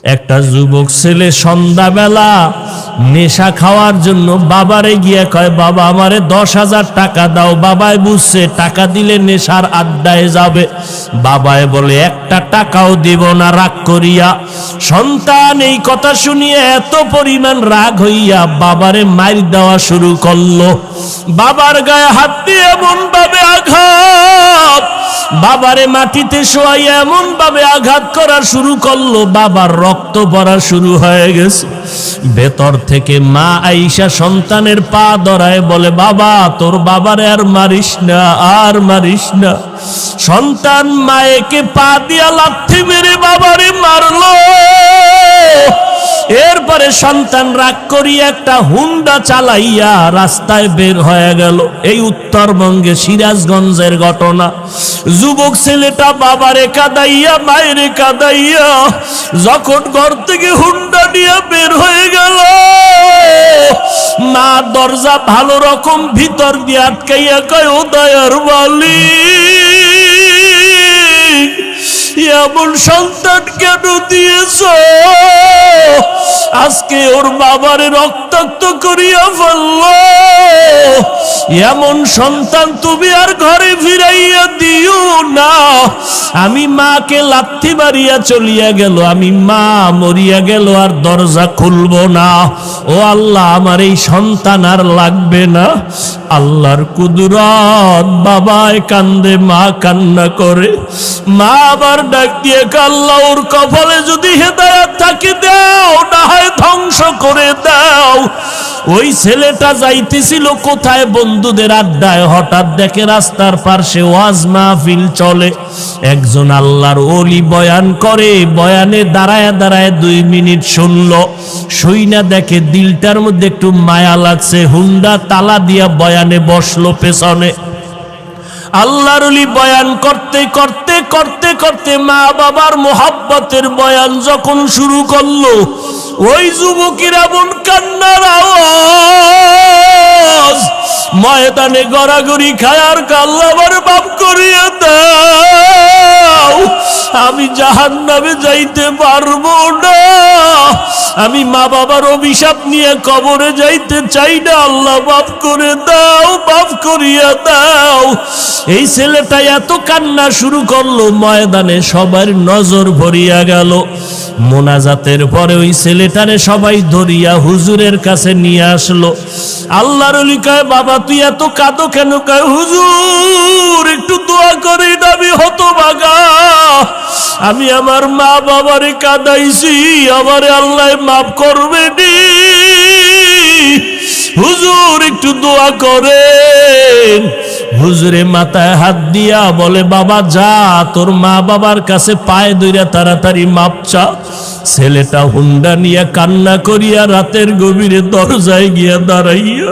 একটা যুবক ছেলে সন্ধ্যাবেলা নেশা খাওয়ার জন্য বাবারে গিয়ে কয়, বাবা আমারে 10,000 টাকা দাও। বাবায় বুঝছে টাকা দিলে নেশার আড্ডায় যাবে। বাবায় বলে, একটা টাকাও দিব না, রাগ করিয়া। সন্তান এই কথা শুনিয়ে এত পরিমাণ রাগ হইয়া বাবারে মার দেওয়া শুরু করলো। বাবার গায়ে হাত দিয়ে এমন ভাবে আঘাত, বাবারে মাটিতে শোয়াইয়া এমন ভাবে আঘাত করা শুরু করলো, বাবার রক্ত পড়া শুরু হয়ে গেছে। ভেতর থেকে মা আয়েশা সন্তানের পা ধরায় বলে, বাবা তোর বাবারে আর মারিস না, আর মারিস না। সন্তান মায়েকে পা দিয়া লাথি মেরে বাবারে মারলো। এরপরে সন্তান রাগ করিয়া একটা হুন্ডা চালাইয়া রাস্তায় বের হয়ে গেল। এই উত্তরবঙ্গে সিরাজগঞ্জের ঘটনা। যুবক ছেলেটা বাবারে কাঁদাইয়া মায়েরে কাঁদাইয়া যখন ঘর থেকে হুন্ডা নিয়ে বের হয়ে গেল, মা দরজা ভালো রকম ভিতর দিয়ে আটকাইয়া কয়, ও দয়ার মালিক, এমন সন্তান কেন দিয়েছ? আজকে ওর বাবারে রক্তাক্ত করিয়া ফেলল। এমন সন্তান তুমি আর ঘরে ফিরাইয়া দিও না। আমি মাকে লাথি মারিয়া চলিয়া গেল, আমি মা মরিয়া গেল আর দরজা খুলব না। ও আল্লাহ, আমার এই সন্তান আর লাগবে না। আল্লাহর কুদরত, বাবায় কান্দে, মা কান্না করে। মা আবার ডাক দিয়ে, আল্লাহ ওর কপালে যদি হেদায়েত থাকে দাও, না হয় ধ্বংস করে দাও। ওই ছেলেটা যাইতেছিল কোথায়? বন্ধুদের আড্ডায়। হঠাৎ দেখে রাস্তার পাশে ওয়াজ মাহফিল চলে, একজন আল্লাহর ওলি বয়ান করে। বয়ানে দাঁড়ায় দাঁড়ায় 2 মিনিট শুনলো। শুইনা দেখে দিলটার মধ্যে একটু মায়া লাগছে। হুন্ডা তালা দিয়া বয়ানে বসলো পেছনে। আল্লাহর ওলি বয়ান করতে করতে করতে করতে মা বাবার মোহাব্বতের বয়ান যখন শুরু করলো, ওই যুবকের এমন কান্নার আওয়াজ, ময়দানে গড়াগড়ি খায় আর আল্লাহ আমার মাফ করিয়ে দাও, আমি জাহান্নামে যাইতে পারবো না, আমি মা বাবার অভিশাপ নিয়ে কবরে যাইতে চাই না, আল্লাহ মাফ করে দাও, মাফ করিয়া দাও। এই ছেলেটা এত কান্না শুরু করলো, ময়দানে সবার নজর ভরিয়া গেল। মোনাজাতের পরে ওই ছেলেটারে সবাই ধরিয়া হুজুরের কাছে নিয়ে আসলো। আল্লাহর ওলি কয়, বাবা তুই এত কাঁদো কেন? কয়, হুজুর একটু দোয়া করে, আমি হতভাগা, আমি আমার মা বাবারে কাঁদাইছি, আমারে আল্লাহ মাফ করবে নি, হুজুর একটু দোয়া করেন। হুজুরে মাথায় হাত দিয়া বলে, বাবা যা, তোর মা বাবার কাছে পায়ে ধইরা তাড়াতাড়ি মাপ চা। ছেলেটা হুন্ডা নিয়ে কান্না করিয়া রাতের গভীরে দরজায় গিয়া দাঁড়াইয়া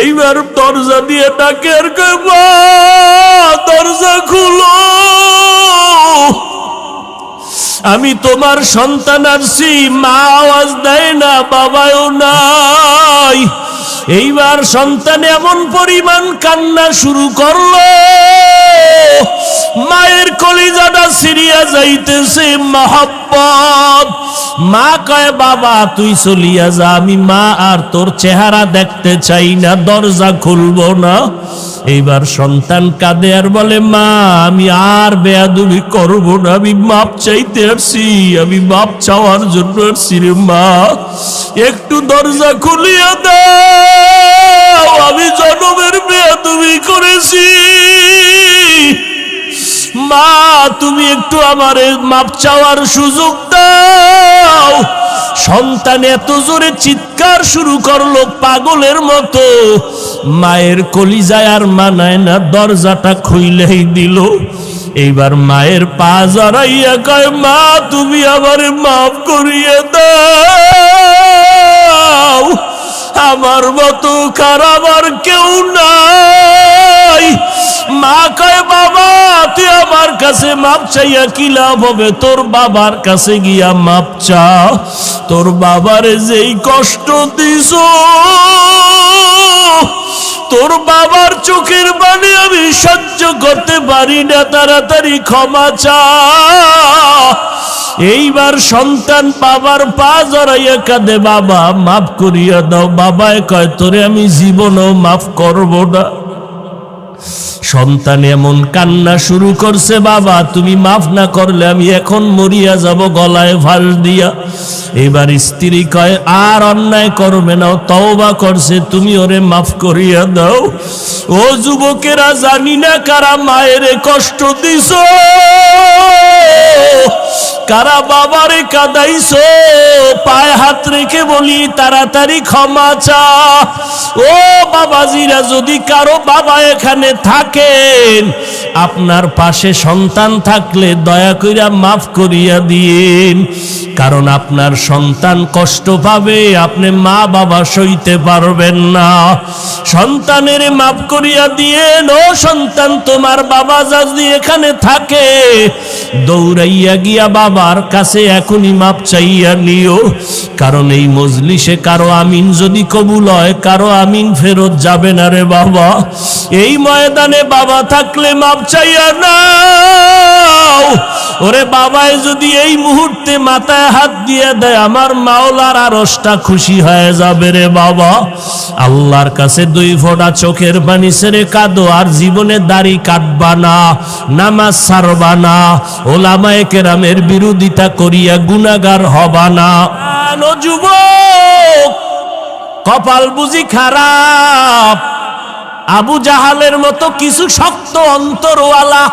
এইবার দরজা দিয়ে ডাকে আর কয়, মা দরজা খুলো, আমি তোমার সন্তান আসছি। মা আওয়াজ দেয় না, বাবাও নাই। এইবার সন্তান এমন পরিমাণ কান্না শুরু করলো, মায়ের কলিজাটা ছিঁড়িয়া যাইতেছে মহব্বত। মা কয়, বাবা তুই চলিয়া যা, আমি মা আর তোর চেহারা দেখতে চাই না, দরজা খুলবো না। এইবার সন্তান কাঁদে আর বলে, মা আমি আর বেয়াদবি করবো না, আমি মাপ চাইতে আসছি, আমি মাপ চাওয়ার জন্য আসছি রে মা, একটু দরজা খুলিয়া দাও, আমি জনমের বেয়াদবি করেছি, মা তুমি একটু আমারে মাপ চাওয়ার সুযোগ দাও। সন্তান এত জোরে চিৎকার শুরু করলো পাগলের মতো, মায়ের কলিজায় আর মানায় না, দরজাটা খুইলেই দিল। এইবার মায়ের পা জড়াইয়া কয়, মা তুমি আমারে মাফ করিয়ে দাও, আমার মতো খারাপ আর কেউ নাই। মা কয়, বাবা তুই আমার কাছে মাপ চাইয়া কি লাভ হবে, তোর বাবার কাছে গিয়া মাপ চা, তোর বাবারে যেই কষ্ট দিছ তোর বাবার চোখের পানি আমি সহ্য করতে পারি না, তাড়াতাড়ি ক্ষমা চা। এইবার সন্তান বাবার পা জড়াইয়া কাঁদে, বাবা মাফ করিয়া দাও। বাবায় কয়, তোরে আমি জীবনও মাফ করব না। সন্তান এমন কান্না শুরু করছে, বাবা তুমি মাফ না করলে আমি এখন মরিয়া যাব গলায় ফাঁস দিয়া। এবার স্ত্রী কয়, আর অন্যায় করবে না, তওবা করছে, তুমি ওরে মাফ করিয়া দাও। ও যুবকেরা, জানি না কারা মায়ের কষ্ট দিছ, কারা বাবারে কাঁদাইছো, পায়ে হাত রেখে বলি তাড়াতাড়ি ক্ষমা চা। ও বাবাজিরা, যদি কারো বাবা এখানে থাকেন, আপনার পাশে সন্তান থাকলে দয়া কইরা মাফ করিয়া দিন, কারণ আপনার সন্তান কষ্ট পাবে, আপনি মা বাবা সইতে পারবেন না। সন্তানের মাফ করিয়া দিয়েন। ও সন্তান, তোমার বাবা যদি এখানে থাকে, দৌড়াইয়া গিয়া বাবার কাছে এখনই মাপ চাইয়া নিও, কারণ এই মজলিসে কারো আমিন যদি কবুল হয়, কারো আমিন ফেরত যাবে না রে বাবা। এই ময়দানে বাবা থাকলে মাপ চাইয়া নাও। ওরে বাবায় যদি এই মুহূর্তে মাথায় হাত দিয়ে দেয়, আমার মাওলার আরশটা খুশি হয়ে যাবে রে বাবা। আল্লাহর কাছে 2 ফোঁটা চোখের পানি ছেড়ে কাঁদো, আর জীবনে দাড়ি কাটবা না, নামাজ ছাড়বা না, ওলামায়ে কেরামের বিরোধিতা করিয়া গুনাহগার হবা না। ও যুবক, কপাল বুঝি খারাপ? আবু জাহালের মতো কিছু শক্ত অন্তরওয়ালা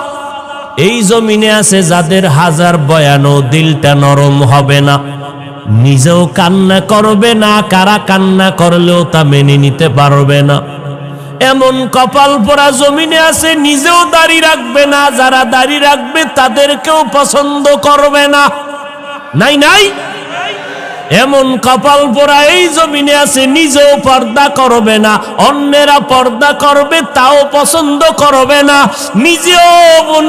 এই জমিনে আছে, যাদের হাজার বয়ানও দিলটা নরম হবে না, নিজেও কান্না করবে না, কারা কান্না করলেও তা মেনে নিতে পারবে না। এমন কপাল পোড়া জমিনে আছে, নিজেও দাড়ি রাখবে না, যারা দাড়ি রাখবে তাদেরকেও পছন্দ করবে না। নাই নাই, এমন কপাল পোড়া এই জমিনে আছে, নিজেও পর্দা করবে না, অন্যেরা পর্দা করবে তাও পছন্দ করবে না, নিজেও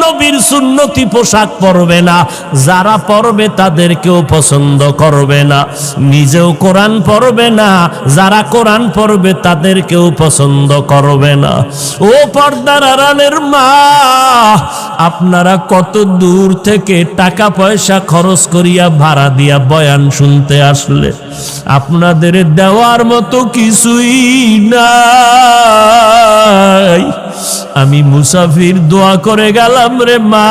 নবীর সুন্নতি পোশাক পরবে না, যারা পরবে তাদেরকেও পছন্দ করবে না, নিজেও কোরআন পড়বে না, যারা কোরআন পড়বে তাদেরকেও পছন্দ করবে না। ও পর্দার আড়ালের মা, আপনারা কত দূর থেকে টাকা পয়সা খরচ করিয়া ভাড়া দিয়া বয়ান শুনতে আসলে, আপনাদের দেওয়ার মতো কিছুই নাই। আমি মুসাফির, দোয়া করে গেলাম রে মা,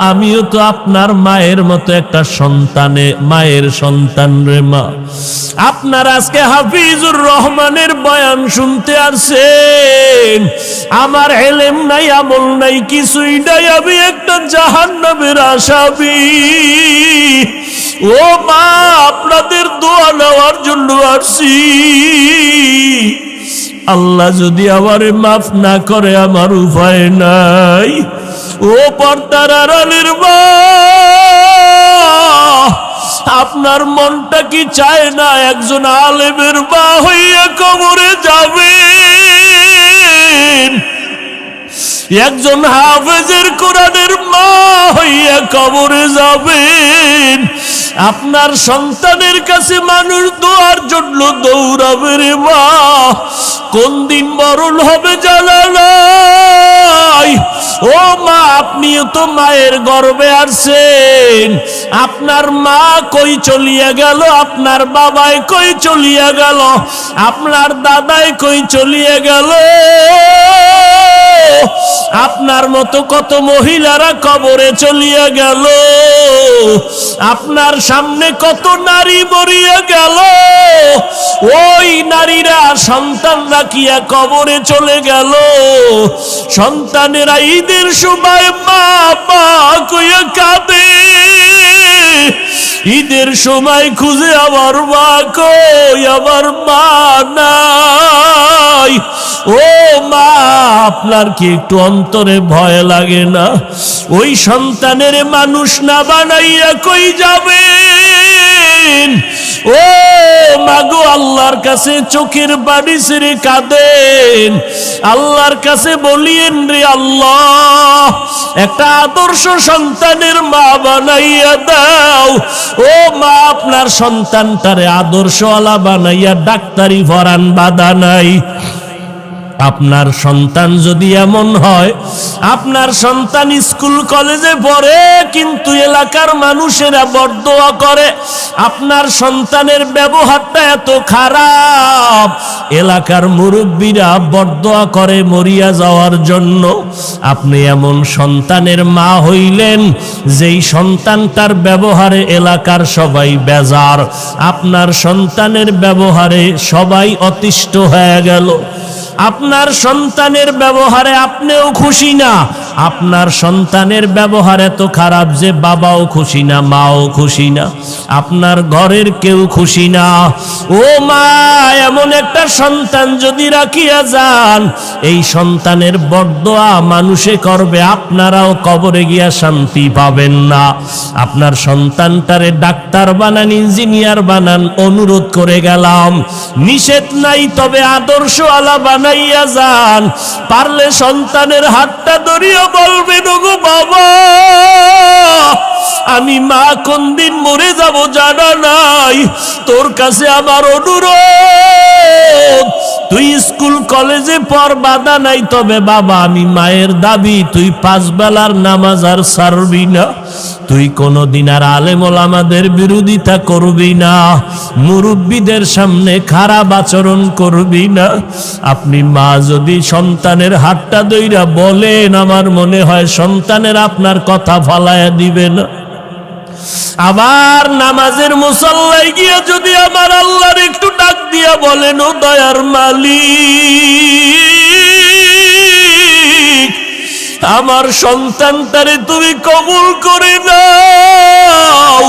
আমিও তো আপনার মায়ের মতো একটা সন্তানে, মায়ের সন্তান রে মা। আপনার আজকে হাফিজুর রহমানের বয়ান শুনতে আসছেন, আমার এলেম নাই, আমল নাই, কিছুই নাই, আমি একটা জাহান্নামের আসামি। ও মা, আপনাদের দোয়া নেওয়ার জন্য আসছি। আল্লাহ যদি আমারে মাফ না করে, আমার উপায় নাই। ও পর্দার আড়ালের মা, আপনার মনটা কি চায় না একজন আলেমের মা হইয়া কবরে যাবেন, একজন হাফেজের কোরআনের মা হইয়া কবরে যাবেন? আপনার সন্তানের কাছে মানুষ দোয়ার জন্য দৌড়াবে রে মা, কোন দিন মরণ হবে জানা নাই। ও মা, আপনিও তো মায়ের গর্ভে আসছেন, আপনার মা কই চলিয়া গেল, আপনার বাবাই কই চলিয়া গেল, আপনার দাদাই কই চলিয়া গেল। আপনার মতো কত মহিলারা কবরে চলিয়া গেল, আপনার সামনে কত নারী মরিয়া গেল, ওই নারীরা সন্তান রাখিয়া কবরে চলে গেল। সন্তানেরা ঈদের সময় মা মা কইয়া কাঁদে, ঈদের সময় খুঁজে আমার মা কই, আমার মা নাই। ও মা, আপনার কি একটু অন্তরে ভয় লাগে না? ওই সন্তানের মানুষ না বানাইয়া কই যাবেন? ও মাগো, আল্লাহর কাছে চোখের পানি ছেড়ে কাঁদেন, আল্লাহর কাছে বলিয়েন রে আল্লাহ, একটা আদর্শ সন্তানের মা বানাইয়া দাও। ও মা, আপনার সন্তানটারে আদর্শওয়ালা বানাইয়া ডাক্তারি পড়ান, বাধা নাই। আপনার সন্তান যদি এমন হয়, আপনার সন্তান স্কুল কলেজে পড়ে কিন্তু এলাকার মানুষেরা বরদোয়া করে, আপনার সন্তানের ব্যবহারটা এত খারাপ, এলাকার মুরব্বীরা বরদোয়া করে মরিয়া যাওয়ার জন্য, আপনি এমন সন্তানের মা হইলেন যেই সন্তানটার ব্যবহারে এলাকার সবাই বেজার, আপনার সন্তানের ব্যবহারে সবাই অতিষ্ঠ হয়ে গেল। আপনার সন্তানের ব্যবহারে আপনিও খুশি না, আপনার সন্তানের ব্যবহার এত খারাপ যে বাবাও খুশি না, মাও খুশি না, আপনার ঘরের কেউ খুশি না। ও মা, এমন একটা সন্তান যদি রাখিয়া যান, এই সন্তানের বরদোয়া মানুষে করবে, আপনারাও কবরে গিয়া শান্তি পাবেন না। আপনার সন্তানটারে ডাক্তার বানান, ইঞ্জিনিয়ার বানান, অনুরোধ করে গেলাম, নিষেধ নাই, তবে আদর্শওয়ালা বানাইয়া যান। পারলে সন্তানের হাতটা ধরিয়া বলবেন, ওগো বাবা, আমি মা কোন দিন মরে যাব জানা নাই, তোর কাছে আমার অনুরোধ, তুই স্কুল কলেজে পড়, বাধা নাই, তবে বাবা আমি মায়ের দাবি, তুই 5 বেলার নামাজ আর ছাড়বি না, তুই কোনদিন আর আলেম ওলামাদের বিরোধিতা করবি না, মুরব্বীদের সামনে খারাপ আচরণ করবি না। আপনি মা যদি সন্তানের হাতটা ধইরা বলেন, আমার মনে হয় সন্তানের আপনার কথা ফালায়া দিবে না। আবার নামাজের মুসল্লায় গিয়ে যদি আমার আল্লাহর একটু ডাক দিয়া বলেন, ও দয়ার মালিক, আমার সন্তানটারে তুমি কবুল করে নাও,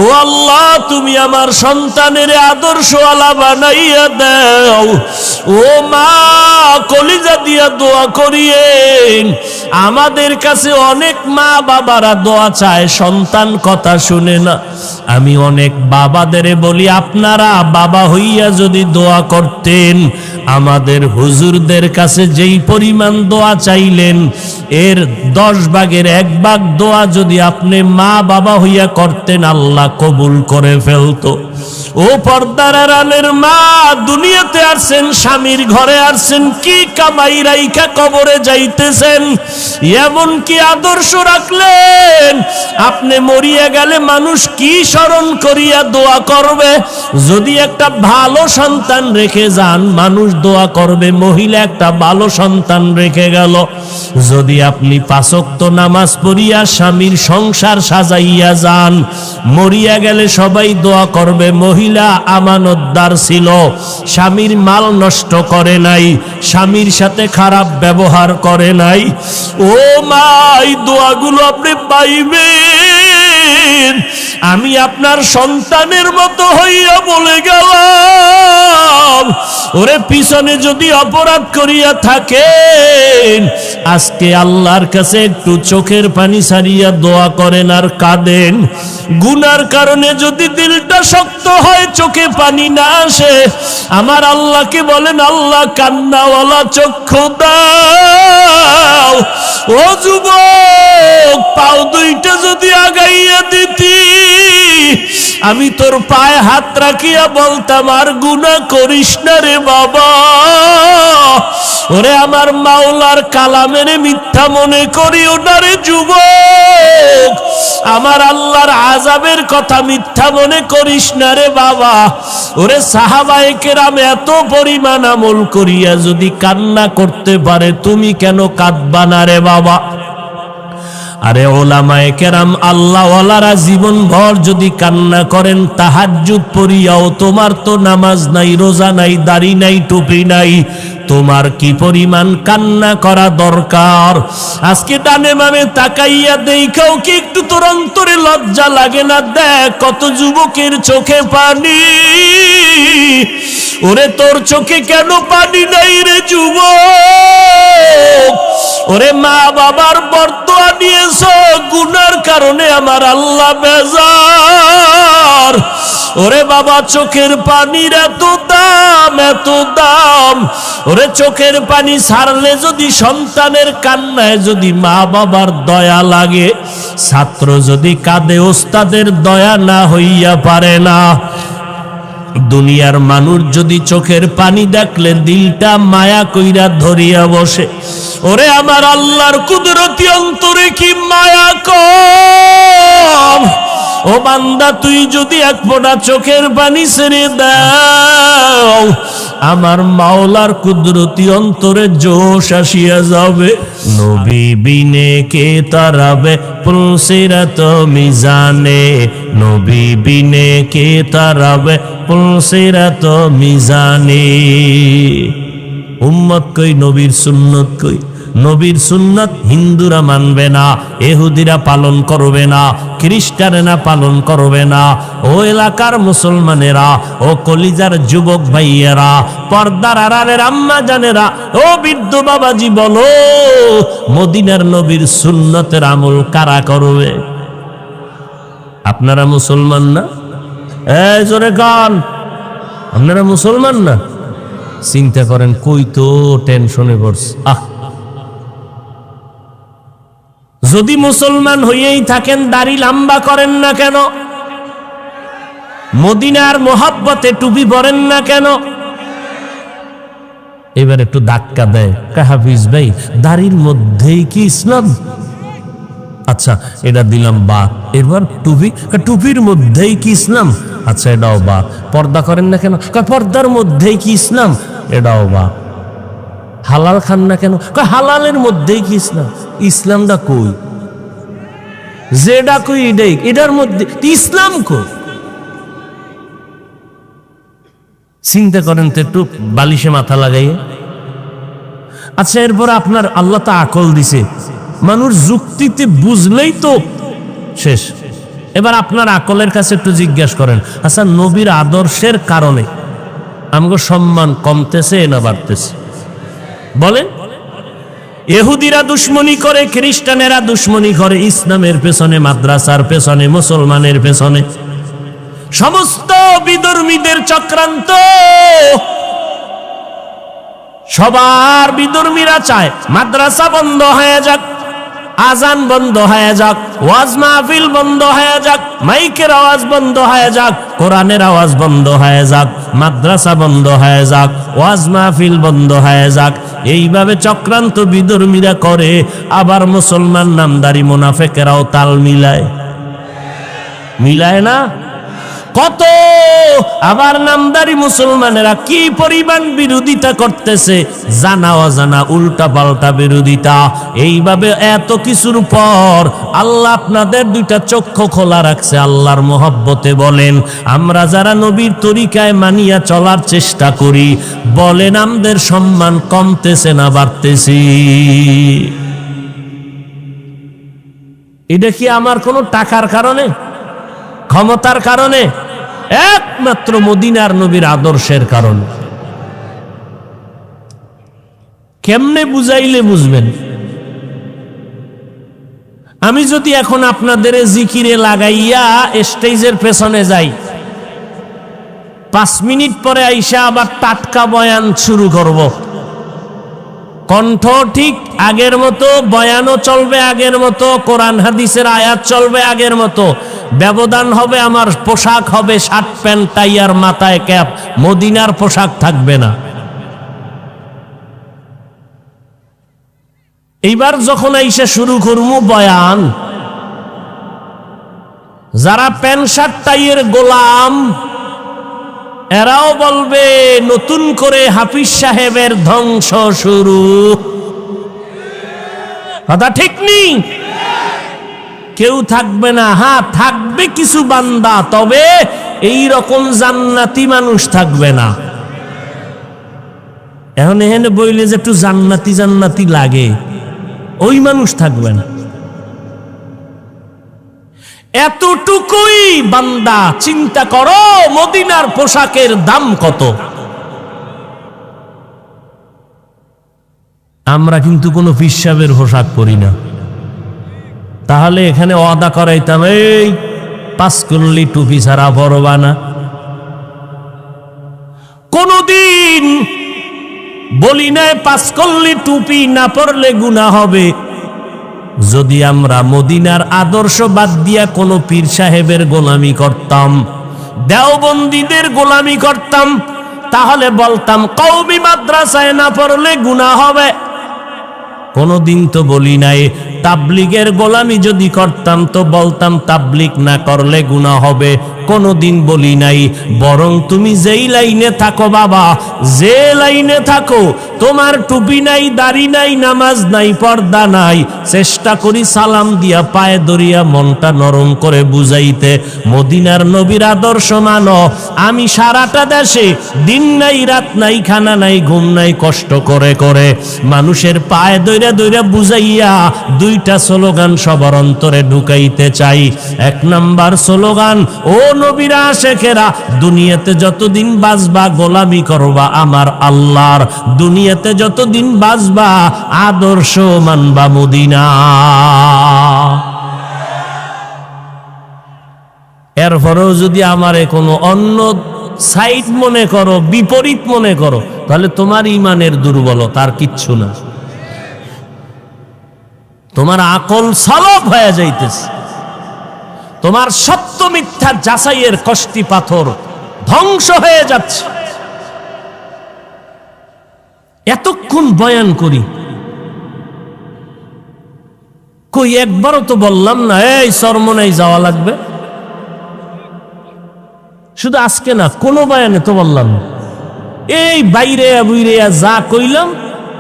ও আল্লাহ তুমি আমার সন্তানের আদর্শওয়ালা বানাইয়া দাও। ও মা, কলিজা দিয়া দোয়া করিয়েন। আমাদের কাছে অনেক মা বাবারা দোয়া চায়, সন্তান কথা শুনে না। আমি অনেক বাবাদের বলি, আপনারা বাবা হইয়া যদি দোয়া করতেন, আমাদের হুজুরদের কাছে যেই পরিমাণ দোয়া চাইলেন, এর 10 ভাগের 1 ভাগ দোয়া যদি আপনি মা বাবা হইয়া করতেন, আল্লাহ কবুল করে ফেলতো। ও পর্দার আড়ালের মা, দুনিয়াতে আসছেন, স্বামীর ঘরে আসছেন, কি কামাই রাইখা কবরে যাইতেছেন, এমন কি আদর্শ রাখলেন, আপনি মরিয়া গেলে মানুষ কি স্মরণ করিয়া দোয়া করবে? যদি একটা ভালো সন্তান রেখে যান, মানুষ দোয়া করবে, মহিলা একটা ভালো সন্তান রেখে গেল। যদি আপনি 5 ওয়াক্ত নামাজ পড়িয়া স্বামীর সংসার সাজাইয়া যান, মরিয়া গেলে সবাই দোয়া করবে, মহিলা আমানতদার ছিল, স্বামীর মাল নষ্ট করে নাই, স্বামীর সাথে খারাপ ব্যবহার করে নাই। ও মা, এই দোয়াগুলো আপনি পাইবেন। আমি আপনার সন্তানের মতো হইয়া বলে গেলাম, ওরে পিছনে যদি অপরাধ করিয়া থাকেন, আজকে আল্লাহর কাছে একটু চোখের পানি ছাড়িয়া দোয়া করেন আর কাঁদেন। গুনার কারণে যদি দিলটা শক্ত হয়, চোখে পানি না আসে, আমার আল্লাহকে বলেন, আল্লাহ কান্নাওয়ালা চক্ষু দাও। ও যুবক, পাও 2টা যদি আগাইয়া দিতি, আমি তোর পায়ে হাত রাখিয়া বলতাম, আর গুনাহ করিস না রে বাবা। ওরে আমার মাওলার কালামের মিথ্যা মনে করিও না রে যুবক, আমার আল্লাহর আযাবের কথা মিথ্যা মনে করিস না রে বাবা। ওরে সাহাবায়ে কেরাম এত পরিমাণ আমল করিয়া যদি কান্না করতে পারে, তুমি কেন কাঁদবা না রে বাবা? আরে ওলামায়ে কেরাম আল্লাহওয়ালারা জীবন ভর যদি কান্না করেন, তাহাজ্জুদ পড়িয়াও, তোমার তো নামাজ নাই, রোজা নাই, দাড়ি নাই, টুপি নাই, তোমার কি পরিমাণ কান্না করা দরকার? আজকে ডানে বামে তাকাইয়া দেখাও কি একটু তোর অন্তরে লজ্জা লাগে না? দেখ কত যুবকের চোখে পানি। ওরে তোর চোখে কেন পানি নাই রে যুবক? ওরে মা বাবার বরদোয়া দিয়েছ, গুনার কারণে আমার আল্লাহ বেজার। ওরে বাবা, চোখের পানির এত দাম, এত দাম। ওরে চোখের পানি ছাড়লে যদি সন্তানের কান্নায় যদি মা বাবার দয়া লাগে, ছাত্র যদি কাঁদে ওস্তাদের দয়া না হইয়া পারে না। দুনিয়ার মানুষ যদি চোখের পানি দেখলে দিলটা মায়া কইরা ধরিয়া বসে। ওরে আমার আল্লাহর কুদরতি অন্তরে কি মায়া কম। ও বান্দা, তুই যদি এক ফোঁটা চোখের পানি ছেড়ে দাও, আমার মাওলার কুদরতি অন্তরে জোশ আসিয়া যাবে। নবী বিনে কে তারাবে পুলসিরাত মিজানে, নবী বিনে কে তারাবে পুলসিরাত মিজানে। উম্মত কই, নবীর সুন্নত কই? নবীর সুন্নাত হিন্দুরা মানবে না, ইহুদিরা পালন করবে না, খ্রিস্টানেরা পালন করবে না। ও এলাকার মুসলমানেরা, ও কলিজার যুবক ভাইয়েরা, পর্দার আড়ালের আম্মা জানেরা, ও বৃদ্ধ বাবাজি, বলো মদিনার নবীর সুন্নতের আমল কারা করবে? আপনারা মুসলমান না? এই জোরে গান, আপনারা মুসলমান না? চিন্তা করেন কই তো টেনশনে পড়ছে। যদি মুসলমান হইয়াই থাকেন, দাড়ি লম্বা করেন না কেন? মদিনার মোহাব্বতে টুপি পরেন না কেন? এবার একটু ধাক্কা দেয়, হাফিজ ভাই দাড়ির মধ্যেই কি ইসলাম? আচ্ছা এটা দিলাম বাদ। এবার টুপি, টুপির মধ্যেই কি ইসলাম? আচ্ছা এটাও বাদ। পর্দা করেন না কেন? পর্দার মধ্যেই কি ইসলাম? এটাও বাদ। হালাল খান না কেন? হালালের মধ্যেই কি ইসলাম? ইসলামটা কই? যেটা কই এটাই, এটার মধ্যে ইসলাম কই? চিন্তা করেন তো একটু, বালিশে মাথা লাগাইয়ে। আচ্ছা এরপর আপনার আল্লাহ তা আকল দিছে, মানুষ যুক্তিতে বুঝলেই তো শেষ। এবার আপনার আকলের কাছে একটু জিজ্ঞাসা করেন, আচ্ছা নবীর আদর্শের কারণে আমাকে সম্মান কমতেছে না বাড়তেছে? বলেন। ইহুদিরা দুশ্মনী করে, খ্রিস্টানেরা দুশ্মনী করে, ইসলামের পেছনে, মাদ্রাসার পেছনে, মুসলমানের পেছনে সমস্ত বিধর্মীদের চক্রান্ত। সবার বিধর্মীরা চায় মাদ্রাসা বন্ধ হয়ে যাক, আজান বন্ধ হয়ে যাক, ওয়াজ মাহফিল বন্ধ হয়ে যাক, মাইকের আওয়াজ বন্ধ হয়ে যাক, কোরআনের আওয়াজ বন্ধ হয়ে যাক, মাদ্রাসা বন্ধ হয়ে যাক, ওয়াজ মাহফিল বন্ধ হয়ে যাক। এইভাবে চক্রান্ত বিধর্মীরা করে। আবার মুসলমান নামদারি মুনাফিকেরাও তাল মিলায়, মিলায় না? কত আবার নামদারি মুসলমানেরা কি পরিমাণ বিরোধিতা করতেছে, জানা অজানা উল্টা পাল্টা বিরোধিতা। এইভাবে এত কিছুর পর আল্লাহ আপনাদের দুইটা চক্ষু খোলা রাখছে। আল্লাহর মহব্বতে বলেন, আমরা যারা নবীর তরিকায় মানিয়া চলার চেষ্টা করি, বলেন আমাদের সম্মান কমতেছে না বাড়তেছে? এটা কি আমার কোনো টাকার কারণে, ক্ষমতার কারণে? একমাত্র মদিনার নবীর আদর্শের কারণে। কেমনে বুঝাইলে বুঝবেন? আমি যদি এখন আপনাদের জিকিরে লাগাইয়া স্টেজের পেছনে যাই, 5 মিনিট পরে আইসা আবার টাটকা বয়ান শুরু করব, কণ্ঠ ঠিক আগের মতো, বয়ানও চলবে আগের মতো, কোরআন হাদিসের আয়াত চলবে আগের মতো, ব্যবধান হবে আমার পোশাক হবে শার্ট প্যান্ট টাই আর মাথায় ক্যাপ, মদিনার পোশাক থাকবে না। এইবার যখন আইসা শুরু করবো বয়ান, যারা প্যান্ট শার্ট টাইয়ের গোলাম, এরাও বলবে নতুন করে হাফিজ সাহেবের ধ্বংস শুরু। কথা ঠিক নেই? কেউ থাকবে না। হ্যাঁ থাকবে কিছু বান্দা, তবে এই রকম জান্নাতি মানুষ থাকবে না। এখন এখানে বইলে যে একটু জান্নাতি জান্নাতি লাগে, ওই মানুষ থাকবে না। এতটুকুই বান্দা চিন্তা করো, মদিনার পোশাকের দাম কত? আমরা কিন্তু কোনো পিসাবের পোশাক পরি না। তাহলে এখানে ওয়াদা করাইতাম, এই 5 কল্লি টুপি ছাড়া পরবা না। কোনদিন বলি নাই 5 কল্লি টুপি না পরলে গুনাহ হবে। যদি আমরা মদিনার আদর্শ বাদ দিয়া কোনো পীর সাহেবের গোলামি করতাম, দেওবন্দীদের গোলামি করতাম, তাহলে বলতাম কওমি মাদ্রাসায় না পড়লে গুনাহ হবে। কোনদিন তো বলি নাই তাবলিগের গোলামি যদি করতাম তো বলতাম তাবলিগ না করলে গুনাহ হবে। কোনদিন বলি নাই। বরং তুমি যেই লাইনে থাকো বাবা, যে লাইনে থাকো, তোমার টুপি নাই, দাড়ি নাই, নামাজ নাই, পর্দা নাই, চেষ্টা করি সালাম দিয়া পায়ে ধরিয়া মনটা নরম করে বুঝাইতে মদিনার নবীর আদর্শ মানো। আমি সারাটা দেশে দিন নাই রাত নাই, খানা নাই, ঘুম নাই, কষ্ট করে করে মানুষের পায়ে ধইরা ধইরা বুঝাইয়া দুইটা স্লোগান সবার অন্তরে ঢুকাইতে চাই। এক নাম্বার স্লোগান, ও নবীরা আশেখেরা, দুনিয়াতে যতদিন বাঁচবা গোলামি করবা আমার আল্লাহর, দুনিয়াতে যতদিন বাঁচবা আদর্শ মানবা মদিনা। এরপরেও যদি আমারে কোনো অন্য সাইড মনে করো, বিপরীত মনে করো, তাহলে তোমার ইমানের দুর্বলতা, আর কিচ্ছু না। তোমার আকল সলব হয়ে যাইতেছে, তোমার সত্য মিথ্যা যাচাইয়ের কষ্টি পাথর ধ্বংস হয়ে যাচ্ছে। এতক্ষণ বয়ান করি, কই একবারও তো বললাম না এই চরমনাই যাওয়া লাগবে। শুধু আজকে না, কোন বয়ানে তো বললাম না। এই বাইরে বুইরে যা কইলাম,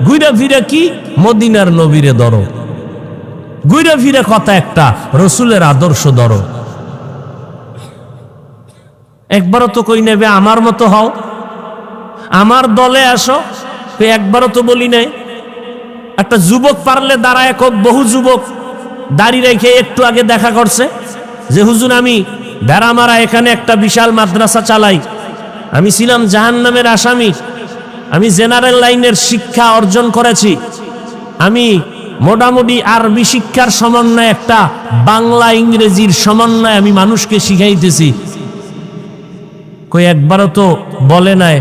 ঘুরে ফিরে কি মদিনার নবীরে ধরো, ঘুরে ফিরে কথা একটা রসুলের আদর্শ ধরো। একবারও তো কই নেবে আমার মতো হও, আমার দলে আসো, একবারও তো বলি নাই। একটা যুবক পারলে দাঁড়ায়, বহু যুবক দাড়ি রেখে একটু আগে দেখা করছে যে হুজুর আমি বেড়ামারা এখানে একটা বিশাল মাদ্রাসা চালাই, আমি ছিলাম জাহান্নামের আসামি, আমি জেনারেল লাইনের শিক্ষা অর্জন করেছি, আমি মোটামুটি আরবি শিক্ষার সমন্বয় একটা বাংলা ইংরেজির সমন্বয় আমি মানুষকে শিখাইতেছি। কই একবারও তো বলে নাই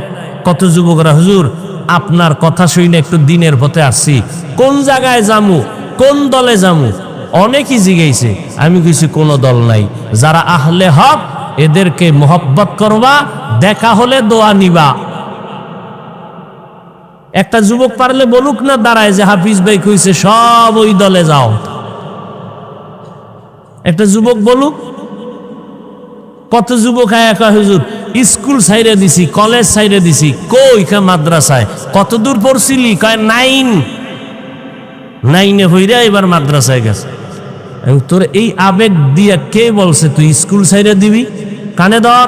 কত যুবকরা হুজুর আপনার কথা শুনে একটু দিনের পথে আসছি, কোন জায়গায় যামু, কোন দলে যামু, অনেকই জিগাইছে। আমি কিছু কোনো দল নাই, যারা আহলে হক এদেরকে মোহব্বত করবা, দেখা হলে দোয়া নিবা। একটা যুবক পারলে বলুক না দাঁড়ায় যে হাফিজ ভাই কইছে সব ওই দলে যাও, একটা যুবক বলুক। কত যুবক একা হুজুর স্কুল সাইরে দিছি, কলেজ সাইরে দিছি, কই কা মাদ্রাসায় কত দূর পড়ছিলি, কয় নাইনে হইরা এবার মাদ্রাসায় গেছে। তোর এই আবেগ দিয়া কে বলছে তুই স্কুল সাইরে দিবি? কানে ধর,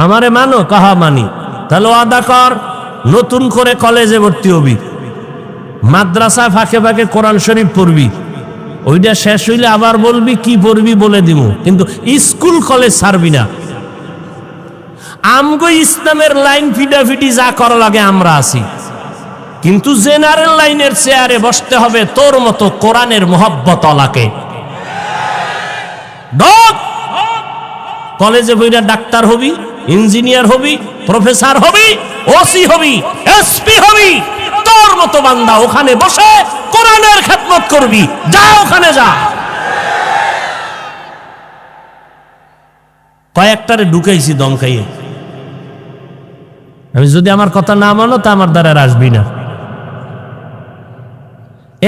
আমারে মানো, কাহা মানি, তাহলে আদা কর, নতুন করে কলেজে ভর্তি হবি, মাদ্রাসা ফাঁকে ফাঁকে কোরআন শরীফ পড়বি, ওইটা শেষ হইলে আবার বলবি কি পড়বি বলে দিব, কিন্তু স্কুল কলেজ ছাড়বি না। আমগো ইসলামের লাইন ফিটাফিটি যা করা লাগে আমরা আছি, কিন্তু জেনারেল লাইনের চেয়ারে বসতে হবে তোর মতো কোরআনের মোহব্বত আলাকে। কলেজে বইরা ডাক্তার হবি, ইঞ্জিনিয়ার হবি, প্রফেসর হবি, ওসি হবি, এসপি হবি, তোর মতো বান্দা ওখানে বসে কোরআনের খেদমত করবি, যা ওখানে যা। কয়েকটারে ঢুকাইছি দমকাইয়ে, আমি যদি আমার কথা না মানো তা আমার দ্বারা আসবি না।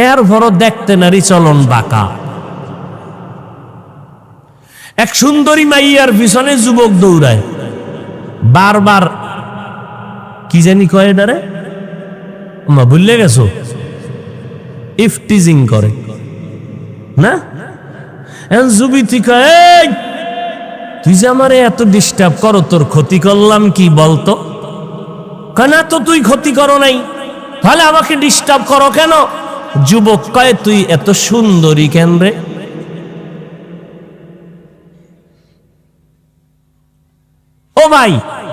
এর ভরো দেখতে নারী চলন বাঁকা। এক সুন্দরী মাইয়ার পিছনে যুবক দৌড়ায়, বারবার কি জানি কয় এটারে, মা ভুললে গেছো, ইফটিজিং করে না। এখন যুবতী কয় এই তুই যে আমারে এত ডিস্টার্ব করো, তোর ক্ষতি করলাম কি বলতো? কেনা তো তুই ক্ষতি করো নাই, তাহলে আমাকে ডিস্টার্ব করো কেন? যুবক কয় তুই এত সুন্দরী কেন রে? ও ভাই,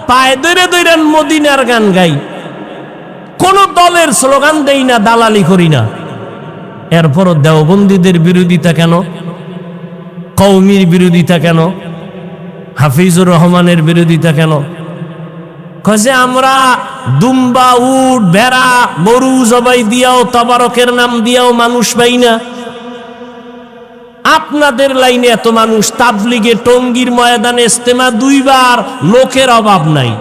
পায়ে দৈরে দৈরান মদিনার গান গাই, কোন দলের স্লোগান দেই না, দালালি করি না, এরপরও দেওবন্দীদের বিরোধিতা কেন? কওমির বিরোধিতা কেন? হাফিজুর রহমানের বিরোধিতা কেন? কয়ে আমরা দুম্বা, উট, ভেড়া, গরু জবাই দিয়াও, তবারকের নাম দিয়াও মানুষ পাই না। আপনাদের লাইনে এত মানুষ, তাবলিগে টঙ্গীর ময়দানে ইজতেমা 2 বার, লোকের অভাব নাই।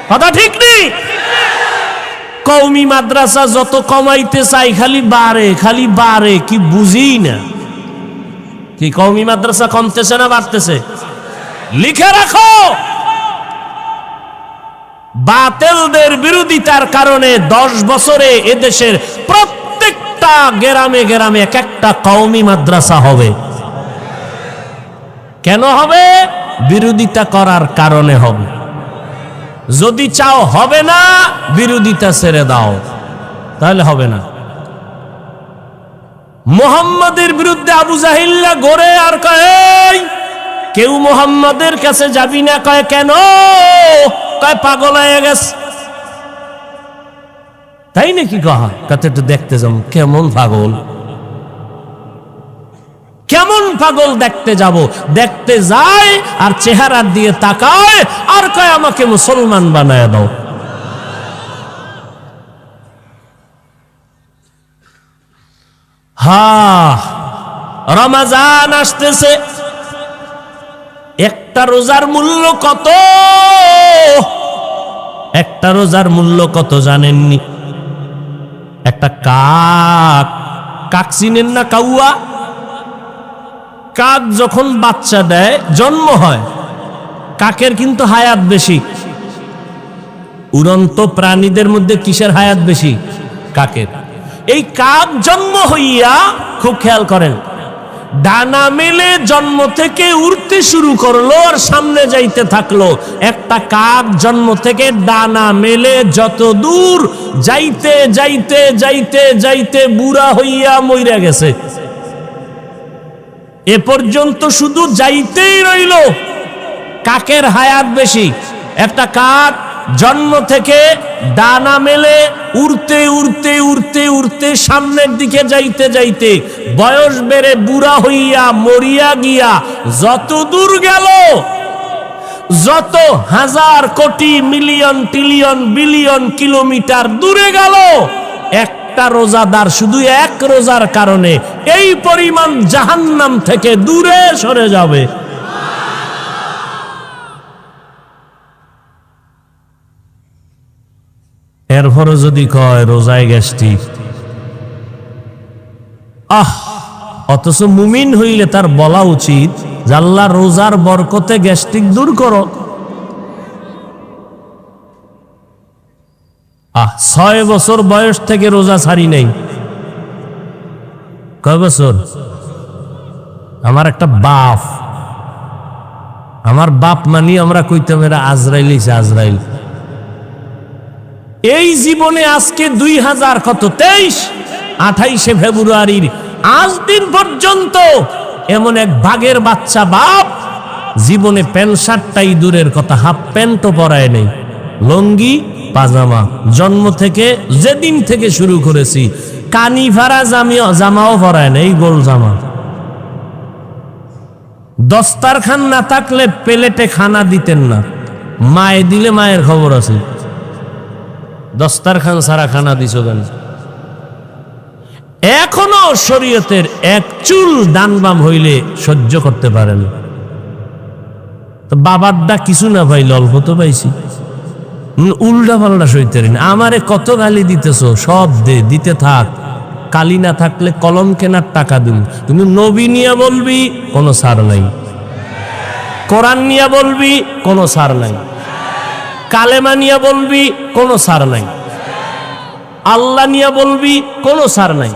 কথা ঠিক নেই? কওমি মাদ্রাসা যত কমাইতে চাই খালি বাড়ে, কি বুঝি না। কি কওমি মাদ্রাসা কমতেছে না বাড়তেছে? লিখে রাখো, বাতিলদের বিরোধিতার কারণে 10 বছরে এদেশের প্রত্যেকটা গ্রামে গ্রামে এক একটা কওমি মাদ্রাসা হবে। কেন হবে? বিরোধিতা করার কারণে হবে। যদি চাও হবে না, বিরোধিতা ছেড়ে দাও, তাহলে হবে না। মুহাম্মাদের বিরুদ্ধে আবু জাহিল্লা গড়ে আর কয় কেউ মুহাম্মাদের কাছে যাবি না। কয় কেন? কয় পাগল হয়ে গেছে। তাই নাকি? কহা কত একটু দেখতে যাব, কেমন পাগল, কেমন পাগল দেখতে যাব। দেখতে যায় আর চেহারার দিয়ে তাকায় আর কয় আমাকে মুসলমান বানায় দাও। রমজান আসতেছে, একটা রোজার মূল্য কত? একটা রোজার মূল্য কত জানেননি? একটা কাক চিনেন না? কাউয়া কাক যখন বাচ্চা দেয়, জন্ম হয়, কাকের কিন্তু হায়াত বেশি। উড়ন্ত প্রাণীদের মধ্যে কিসের হায়াত বেশি? কাকের। এই কাক জন্ম হইয়া, খুব খেয়াল করেন, ডানা মেলে জন্ম থেকে উড়তে শুরু করলো আর সামনে যাইতে থাকলো। একটা কাক জন্ম থেকে ডানা মেলে যত দূর যাইতে যাইতে যাইতে যাইতে বুড়া হইয়া মইরা গেছে। এ পর্যন্ত শুধু যাইতেই রইল। কাকের হায়াত বেশি। একটা কাক জন্ম থেকে ডানা মেলে উড়তে উড়তে উড়তে উড়তে সামনের দিকে যাইতে যাইতে বয়স বেড়ে বুড়া হইয়া মরিয়া গিয়া যত দূর গেল, যত হাজার কোটি মিলিয়ন ট্রিলিয়ন বিলিয়ন কিলোমিটার দূরে গেল, একটা রোজাদার শুধু এক রোজার কারণে এই পরিমাণ জাহান্নাম থেকে দূরে সরে যাবে। এরপরও যদি কয় রোজায় গ্যাস্ট্রিক, অথচ মুমিন হইলে তার বলা উচিত যে আল্লাহ রোজার বরকতে গ্যাস্ট্রিক দূর করো। 6 বছর বয়স থেকে রোজা ছাড়ি নাই। কয় বছর? আমার একটা বাপ, আমার বাপ মানি আমরা কইতাম এরা আজরাইল, আজরাইল। এই জীবনে আজকে 2023 ফেব্রুয়ারির আজ দিন পর্যন্ত এমন এক ভাগের বাচ্চা বাপ জীবনে প্যান্ট শার্টটাই দূরের কথা, হাফ প্যান্টও পরায় নেই, লঙ্গি পাজামা। জন্ম থেকে যেদিন থেকে শুরু করেছি কানি ফারা জামাও পরায় নেই, গোল জামা। দস্তারখান না থাকলে প্লেটে খানা দিতেন না, মায়ে দিলে মায়ের খবর আছে। দস্তারখান সারা খানা দিছ কেন? এখনো শরীয়তের এক চুল ডান বাম হইলে সহ্য করতে পারেন। তো বাবারটা কিছু না পাইলে অল্প তো পাইছি, উল্টা পাল্টা সইতে না। আমারে কত গালি দিতেছ, সব দিতে থাক। কালি না থাকলে কলম কেনার টাকা দিন। তুমি নবী নিয়ে বলবি কোনো ছাড় নাই, কোরআন নিয়ে বলবি কোনো ছাড় নাই, কালেমা নিয়ে বলবি কোনো ছাড় নাই, আল্লাহ নিয়ে বলবি কোনো ছাড় নাই।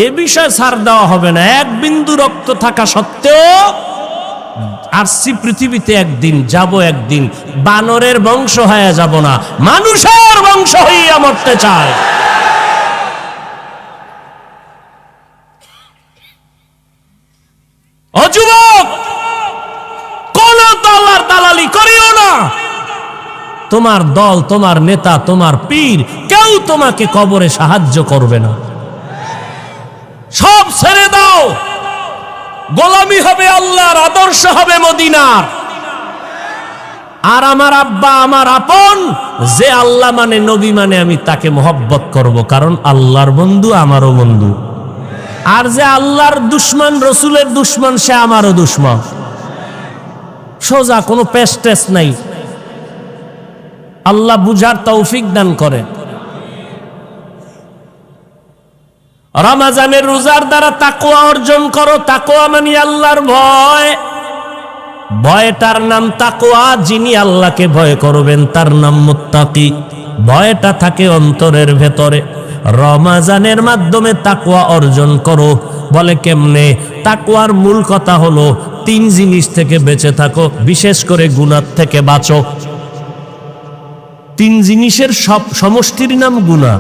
এ বিষয়ে ছাড় দেওয়া হবে না। এক বিন্দু রক্ত থাকা সত্ত্বেও আসছি পৃথিবীতে, একদিন যাব, একদিন বানরের বংশ হয়ে যাব না, মানুষের বংশ হইয়া মরতে চায়। ও যুবক, কোন দলার দালালি করিও না। তোমার দল, তোমার নেতা, তোমার পীর কেউ তোমাকে কবরে সাহায্য করবে না। সব ছেড়ে দাও। গোলামি হবে আল্লাহর, আদর্শ হবে মদিনার। আর আমার আব্বা আমার আপন, যে আল্লাহ মানে নবী মানে আমি তাকে মহব্বত করব, কারণ আল্লাহর বন্ধু আমারও বন্ধু। আর যে আল্লাহর দুশ্মন, রসুলের দুশ্মন, সে আমারও দুশ্মন। সোজা, কোনো পেশ টেস্ট নাই। আল্লাহ বুঝার তৌফিক দান করে। রমজানের রোজার দ্বারা তাকওয়া অর্জন করো। তাকওয়া মানে আল্লাহর ভয়। ভয়টার নাম তাকওয়া। যিনি আল্লাহকে ভয় করবেন তার নাম মুত্তাকি। ভয়টা থাকে অন্তরের ভেতরে। রমজানের মাধ্যমে তাকওয়া অর্জন করো। বলে কেমনে? তাকওয়ার মূল কথা হলো 3 জিনিস থেকে বেঁচে থাকো, বিশেষ করে গুনাহ থেকে বাঁচো। 3 জিনিসের সব সমষ্টির নাম গুনাহ।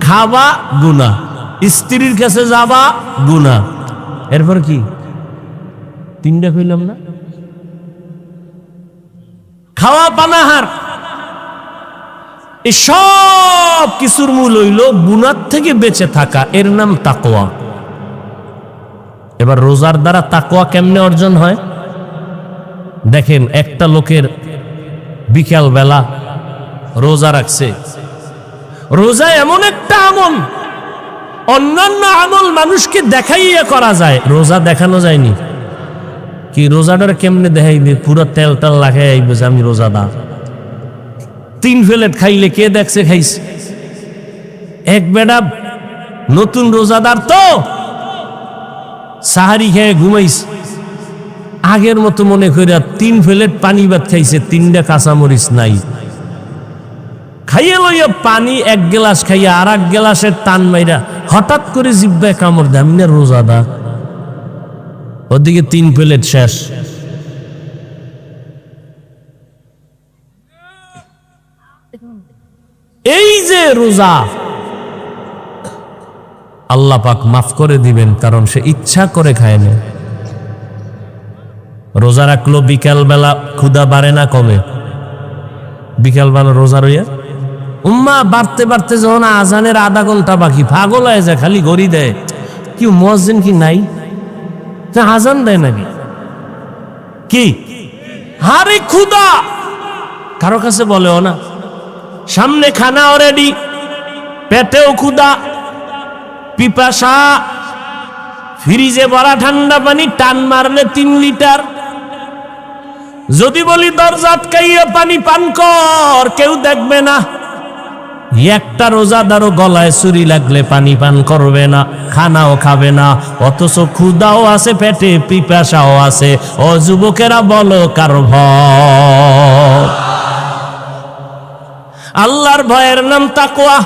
খাওয়া গুনাহ, স্ত্রীর কাছে যাবা গুনাহ, এরপর কি 3টা কইলাম না? খাওয়া পানাহার, এই সব কিছুর মূল হইল গুনাহ থেকে বেঁচে থাকা। এর নাম তাকওয়া। এবার রোজার দ্বারা তাকওয়া কেমনে অর্জন হয়? দেখেন, একটা লোকের বিকাল বেলা রোজা রাখছে। রোজা এমন একটা আমল, অন্যান্য আমল মানুষকে দেখাইয়া করা যায়, রোজা দেখানো যায়নি। কি রোজাটার কেমনে দেখাইবে? পুরো তেল তেল লাগাই আইবে যে আমি রোজাদার। 3 প্লেট খাইলে কে দেখছে খাইছে? এক বেটা নতুন রোজাদার তো সাহারি খেয়ে ঘুমাইছে, আগের মতো মনে করে 3 প্লেট পানি ভাত খাইছে, 3টা কাঁচামরিচ নাই। খাইয়া লইয়া পানি 1 গ্লাস খাইয়া আর 1 গ্লাসের টান মাইরা হঠাৎ করে জিব্বায় কামড় দেয়, আমি না রোজাদার। ওদিকে 3 প্লেট শেষ। এই যে রোজা, আল্লাহ পাক মাফ করে দিবেন, কারণ সে ইচ্ছা করে খায় না। রোজা রাখলো বিকাল বেলা, ক্ষুধা বাড়ে না কমে? বিকাল বেলা রোজা রইয়া উম্মা বাড়তে বাড়তে যখন আজানের আধা ঘন্টা বাকি, পাগল হয়ে যায়, খালি ঘড়ি দেয়। কি মুয়াজ্জিন কি নাই? আজান দেয় নাকি? কি হারে ক্ষুধা, কারো কাছে বলেও না। সামনে খানা অলরেডি, পেটেও ক্ষুধা, পিপাসা, ফ্রিজে ভরা ঠান্ডা পানি, টান মারলে 3 লিটার। যদি বলি দরজা আটকাইয়া পানি পান কর, কেউ দেখবে না। একটা রোজাদারও গলায় ছুরি লাগলে পানি পান করবে না, খানাও খাবে না, অথচ ক্ষুধাও আছে পেটে, পিপাসাও আছে। ও যুবকেরা বলো কার ভয়? আল্লাহর ভয়ের নাম তাকওয়া।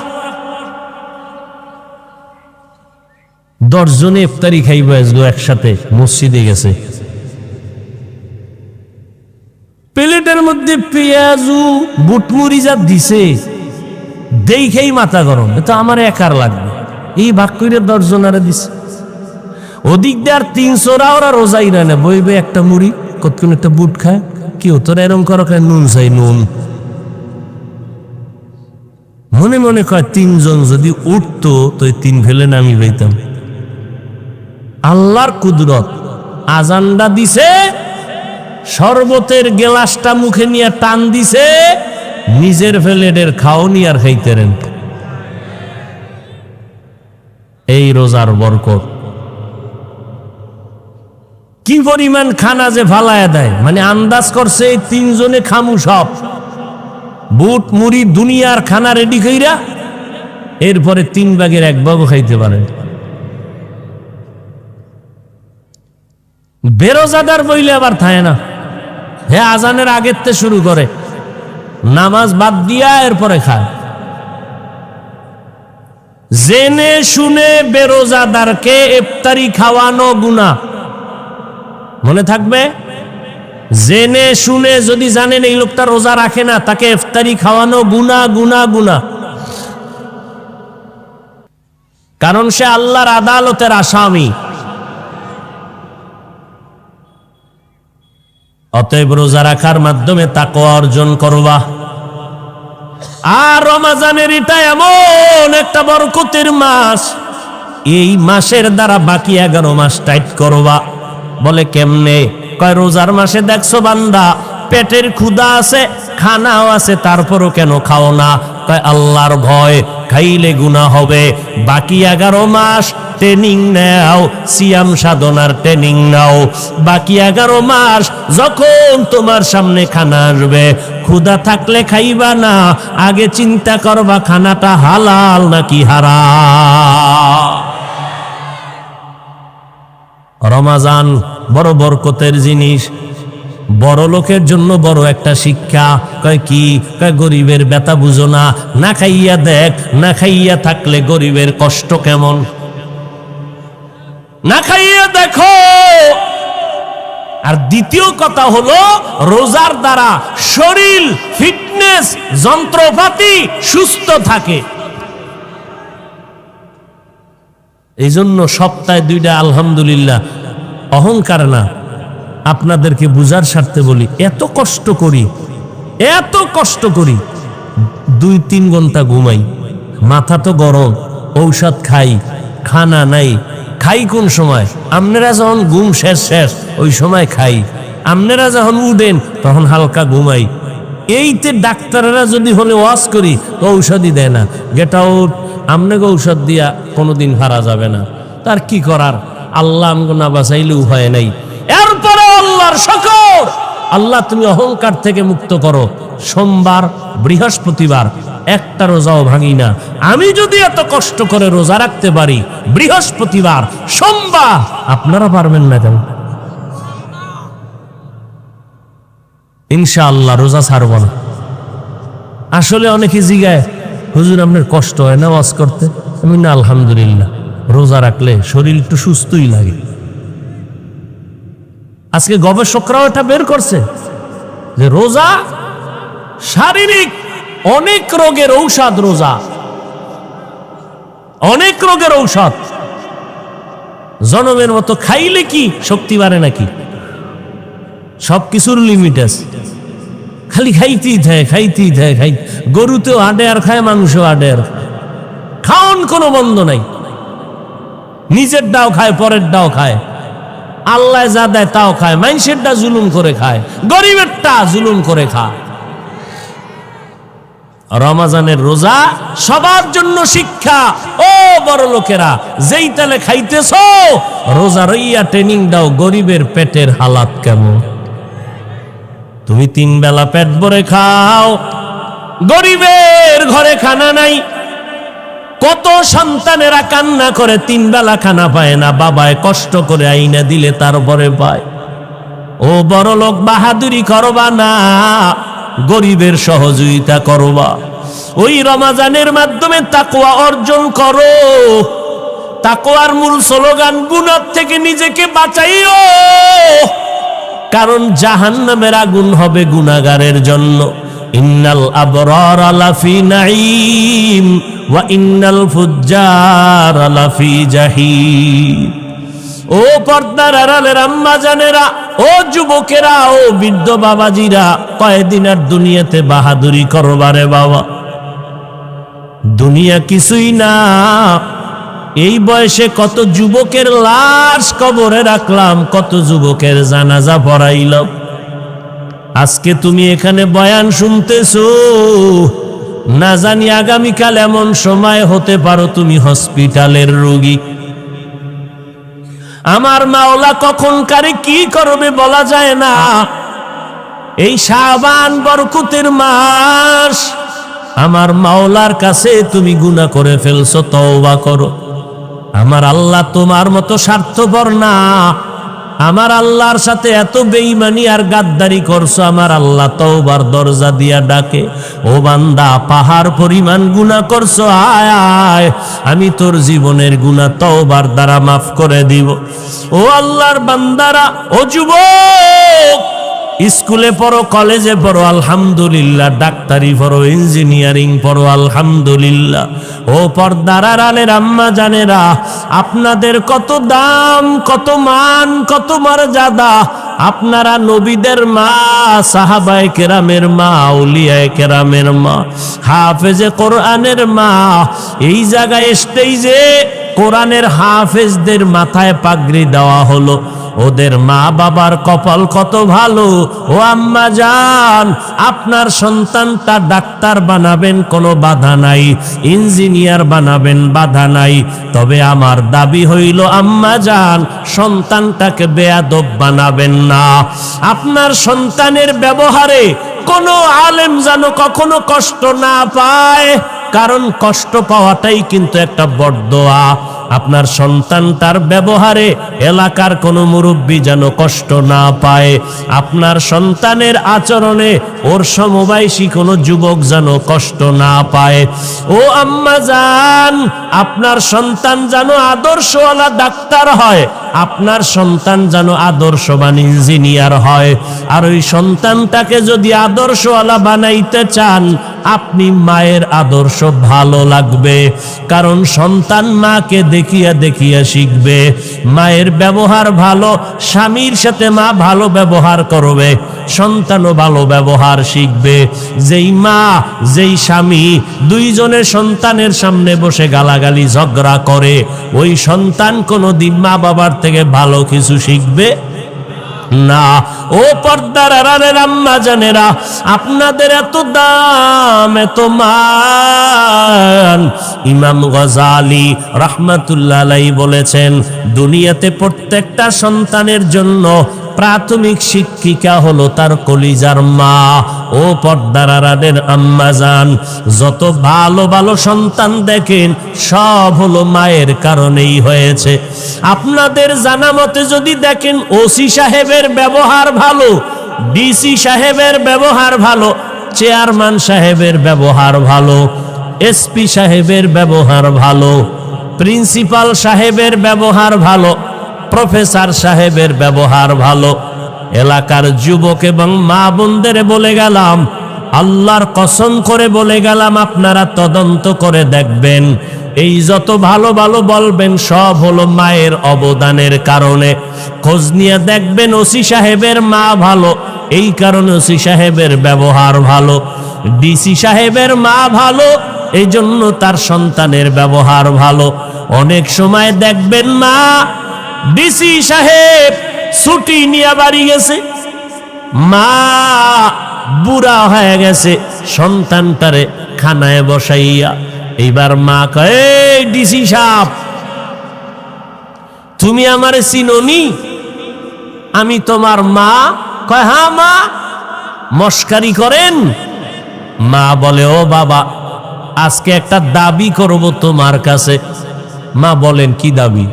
10 জনে ইফতারি খাইবে একসাথে, মসজিদে গেছে, প্লেটের মধ্যে পেঁয়াজু বুটমুড়ি যা দিছে, দেখেই মাথা গরম। এটা আমার একার লাগবে, এই ভাগ করে 10 জনারে দিছে। ওদিক দিয়ে আর 300রা ওরা রোজাই না, বইবে একটা মুড়ি, কতক্ষণ একটা বুট খায়। কি তোরা এরম করো? খায় নুন চাই নুন। মনে মনে কয় 3 জন যদি উঠতো তো 3 ফেলে নামি পাইতাম। আল্লাহর কুদরত, আজানটা দিছে, শরবতের গ্লাসটা মুখে নিয়ে টান দিছে, নিজের প্লেটের খাওনি আর খাইতেরেন। এই রোজার বরকত। কি পরিমাণ খানা যে ফালায়া দেয়, মানে আন্দাজ করছে 3 জনে খামু সব, বুট মুড়ি দুনিয়ার খানা রেডি কইরা, এরপরে 3 ভাগের 1 ভাগও খাইতে পারেন। বেরোজাদার বইলে আবার থাকে না, হে আজানের আগের তে শুরু করে, নামাজ বাদ দিয়া এরপরে খায়। জেনে শুনে বেরোজাদারকে ইফতারি খাওয়ানো গুনাহ, মনে থাকবে। জেনে শুনে যদি জানেন এই লোকটা রোজা রাখে না, তাকে ইফতারি খাওয়ানো গুনাহ গুনাহ গুনাহ, কারণ সে আল্লাহর আদালতের আসামি। অতএব রোজা রাখার মাধ্যমে তাকওয়া অর্জন করবা। আর রমজানের এটা এমন একটা বরকতের মাস, এই মাসের দ্বারা বাকি 11 মাস টাইট করবা। বলে কেমনে? কয় রোজার মাসে দেখছো বান্দা পেটের ক্ষুধা আছে, খানাও আছে, তারপরও কেন খাও না? কয় আল্লাহর ভয়, খাইলে গুনাহ হবে। বাকি 11 মাস ট্রেনিং নাও, সিয়াম সাধনার ট্রেনিং নাও। বাকি 11 মাস যখন তোমার সামনে খানা আসবে, ক্ষুধা থাকলে খাইবা না, আগে চিন্তা করবা খানাটা হালাল নাকি হারাম। রমাজান বড় বরকতের জিনিস, বড় লোকের জন্য বড় একটা শিক্ষা। কয় কি? কয় গরিবের ব্যথা বুঝো না, না খাইয়া দেখ, না খাইয়া থাকলে গরিবের কষ্ট কেমন, না খাইয়া দেখো। আর দ্বিতীয় কথা হলো, রোজার দ্বারা শরীর, ফিটনেস, যন্ত্রপাতি সুস্থ থাকে। এই জন্য সপ্তাহে 2টা আলহামদুলিল্লাহ। অহংকার না, আপনাদেরকে বুঝার স্বার্থে বলি, এত কষ্ট করি, এত কষ্ট করি, 2-3 ঘন্টা ঘুমাই, মাথা তো গরম, ঔষধ খাই, খানা নাই। খাই কোন সময়? আপনারা যখন ঘুম শেষ ওই সময় খাই, আপনারা যখন উঠেন তখন হালকা ঘুমাই। এইতে ডাক্তাররা যদি হলে ওয়াজ করি তো ঔষধই দেয় না, গেট আউট, আপনাকে ঔষধ দিয়া কোনোদিন হারা যাবে না। তার কি করার, আল্লাহ আমগো না বাঁচাইলে উপায় নাই। এরপরে আল্লাহর শুকর, আল্লাহ তুমি অহংকার থেকে মুক্ত করো। সোমবার, বৃহস্পতিবার একটা রোজাও ভাঙি না। আমি যদি এত কষ্ট করে রোজা রাখতে পারি, বৃহস্পতিবার, সোমবার, আপনারা পারবেন না কেন? ইনশাআল্লাহ রোজা ছাড়ব না। আসলে অনেকে জিগায়, হুজুর আপনার কষ্ট হয় না ওয়াজ করতে? আমি না, আলহামদুলিল্লাহ, রোজা রাখলে শরীর একটু সুস্থই লাগে। আজকে গবেষকরাও এটা বের করছে যে রোজা শারীরিক অনেক রোগের ঔষধ। রোজা অনেক রোগের ঔষধ। জনমের মতো খাইলে কি শক্তি বাড়ে নাকি? সবকিছুর লিমিট আছে, খালি খাইতেই থাকে। গরুতেও আডে আর খায়, মানুষও আডে আর খায়। খাওন কোনো বন্ধ নাই, নিজের ডাও খায়, পরের ডাও খায়, আল্লাহ যা দেয় তাও খায়, মানুষেরটা জুলুম করে খায়, গরিবেরটা জুলুম করে খায়। রমাজানের রোজা সবার জন্য শিক্ষা। ও বড় লোকেরা, যেই তালে খাইতেছ, রোজা রইয়া ট্রেনিং দাও গরিবের পেটের হালাত কেমন। তুমি 3 বেলা পেট ভরে খাও, গরিবের ঘরে খানা নাই। কত সন্তানেরা কান্না করে 3 বেলা খানা পায় না, বাবায় কষ্ট করে আইনা দিলে তারপরে পায়। ও বড় লোক, বাহাদুরি করবা না, গরিবের সহযোগিতা করবা। ওই রমাজানের মাধ্যমে তাকওয়া অর্জন করো। তাকওয়ার মূল স্লোগান, গুনাহ থেকে নিজেকে বাঁচাইও, কারণ জাহান্নামের আগুন হবে গুনাহগারের জন্য। ইন্নাল আবরারা লাফি নাঈম ওয়া ইন্নাল ফুজ্জারা লাফি জাহিম। ও পর্দার আড়ালের আম্মা জানেরা, ও যুবকেরা, ও বৃদ্ধ বাবাজিরা, কয়দিন আর দুনিয়াতে বাহাদুরি করবারে বাবা। দুনিয়া কিছুই না। এই বয়সে কত যুবকের লাশ কবরে রাখলাম, কত যুবকের জানাজা পড়াইলাম। আজকে তুমি এখানে বয়ান শুনতেছো, না জানি আগামীকাল এমন সময় হতে পারো তুমি হসপিটালের রোগী। আমার মাওলা কখন কারে কি করবে বলা যায় না। এই শাবান বরকতের মাস, আমার মাওলার কাছে তুমি গুনাহ করে ফেলছো, তওবা করো। আমার আল্লাহ তোমার মতো স্বার্থপর না। আমার আল্লাহর সাথে এত বেঈমানি আর গাদ্দারি করছো, আমার আল্লাহ তওবার দরজা দিয়া ডাকে, ও বান্দা, পাহাড় পরিমাণ গুনাহ করছো, আয় আয়, আমি তোর জীবনের গুনাহ তওবার দ্বারা মাফ করে দিব। ও আল্লাহর বান্দারা, ও যুবক, স্কুলে পড়ো, কলেজে পড়ো, আলহামদুলিল্লাহ, ডাক্তারি পড়ো, ইঞ্জিনিয়ারিং পড়ো, আলহামদুলিল্লাহ। ও পর্দার আড়ালের আম্মা জানেরা, আপনাদের কত দাম, কত মান, কত মর্যাদা। আপনারা নবীদের মা, সাহাবায়ে কেরামের মা, আউলিয়ায়ে কেরামের মা, হাফেজে কোরআনের মা। এই জায়গায় স্টেজে কোরআনের হাফেজদের মাথায় পাগড়ি দেওয়া হলো। ওদের মা বাবার কপাল কত ভালো। ও আম্মা জান, আপনার সন্তানটা ডাক্তার বানাবেন, কোনো বাধা নাই, ইঞ্জিনিয়ার বানাবেন, বাধা নাই। তবে আমার দাবি হইল আম্মা জান, সন্তানটাকে বেয়াদব বানাবেন না। আপনার সন্তানের ব্যবহারে কোনো আলেম যেন কখনো কষ্ট না পায়, কারণ কষ্ট পাওয়াটাই কিন্তু একটা বড়দোয়া। আপনার সন্তানটার ব্যবহারে এলাকার কোনো মুরব্বী যেন কষ্ট না পায়, আপনার সন্তানের আচরণে ওর সমবয়সী কোনো যুবক যেন কষ্ট না পায়। ও আম্মা জান, আপনার সন্তান যেন আদর্শওয়ালা ডাক্তার হয়, আপনার সন্তান যেন আদর্শবান ইঞ্জিনিয়ার হয়। আর ওই সন্তানটাকে যদি আদর্শওয়ালা বানাইতে চান, আপনি মায়ের আদর্শ ভালো লাগবে, কারণ সন্তান মাকে দেখিয়া দেখিয়া শিখবে। মায়ের ব্যবহার ভালো, স্বামীর সাথে মা ভালো ব্যবহার করবে, সন্তানও ভালো ব্যবহার শিখবে। যেই মা যেই স্বামী দুইজনের সন্তানের সামনে বসে গালাগালি ঝগড়া করে, ওই সন্তান কোনোদিন মা বাবার থেকে ভালো কিছু শিখবে না। ও পর্দার আড়ালের আম্মা জানেরা, আপনাদের এত দাম, এত মান। ইমাম গজালি রাহমাতুল্লাহ আলাইহি বলেছেন, দুনিয়াতে প্রত্যেকটা সন্তানের জন্য প্রাথমিক শিক্ষিকা হলো তার কলিজার মা। ও পর্দার আড়ালের আম্মা জান, যত ভালো ভালো সন্তান দেখেন সব হলো মায়ের কারণেই হয়েছে। আপনাদের জানা মতে যদি দেখেন, ওসি সাহেবের ব্যবহার ভালো, ডিসি সাহেবের ব্যবহার ভালো, চেয়ারম্যান সাহেবের ব্যবহার ভালো, এসপি সাহেবের ব্যবহার ভালো, প্রিন্সিপাল সাহেবের ব্যবহার ভালো, প্রফেসর সাহেবের ব্যবহার ভালো। এলাকার যুবক এবং মা বোনদের বলে গেলাম, আল্লাহর কসম করে বলে গেলাম, আপনারা তদন্ত করে দেখবেন, এই যত ভালো ভালো বলবেন সব হলো মায়ের অবদানের কারণে। খোঁজ নিয়ে দেখবেন ওসি সাহেবের মা ভালো, এই কারণে ওসি সাহেবের ব্যবহার ভালো। ডিসি সাহেবের মা ভালো, এই জন্য তার সন্তানের ব্যবহার ভালো। অনেক সময় দেখবেন মা, ডিসি সাহেব ছুটি নিয়ে বাড়ি গেছে, মা বুড়া হয়ে গেছে, সন্তানটারে খানায় বসাইয়া, এইবার মা কয়, এই ডিসি সাহেব, তুমি আমারে চিনোনি? আমি তোমার মা। কয়, হ্যাঁ মা। মস্কারি করেন? মা বলে, ও বাবা, আজকে একটা দাবি করব তোমার কাছে। মা বলেন, কি দাবি?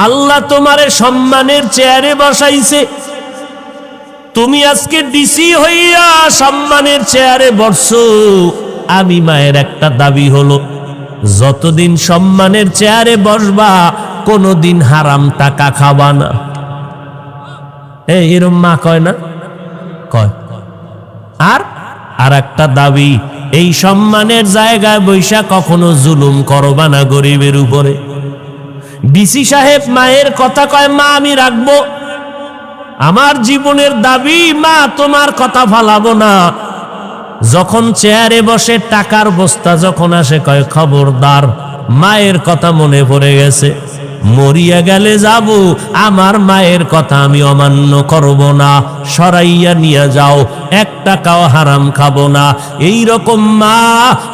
আল্লাহ তোমারে সম্মানের চেয়ারে বসাইছে, তুমি আজকে ডিসি হইয়া সম্মানের চেয়ারে বসছো। আমি মায়ের একটা দাবি হলো, যতদিন সম্মানের চেয়ারে বসবা কোনোদিন হারাম টাকা খাবা না। এরম মা কয় না? কয়। আর একটা দাবি, এই সম্মানের জায়গায় বৈশা কখনো জুলুম করবা না গরিবের উপরে। ডিসি সাহেব মায়ের কথা কয়, মা আমি রাখবো, আমার জীবনের দাবি, মা তোমার কথা ফালাবো না। যখন চেয়ারে বসে টাকার বস্তা যখন আসে, কয়, খবরদার, মায়ের কথা মনে পড়ে গেছে, মরিয়া গেলে যাব, আমার মায়ের কথা আমি অমান্য করব না, সরাইয়া নিয়ে যাও, এক টাকাও হারাম খাবো না। এই রকম মা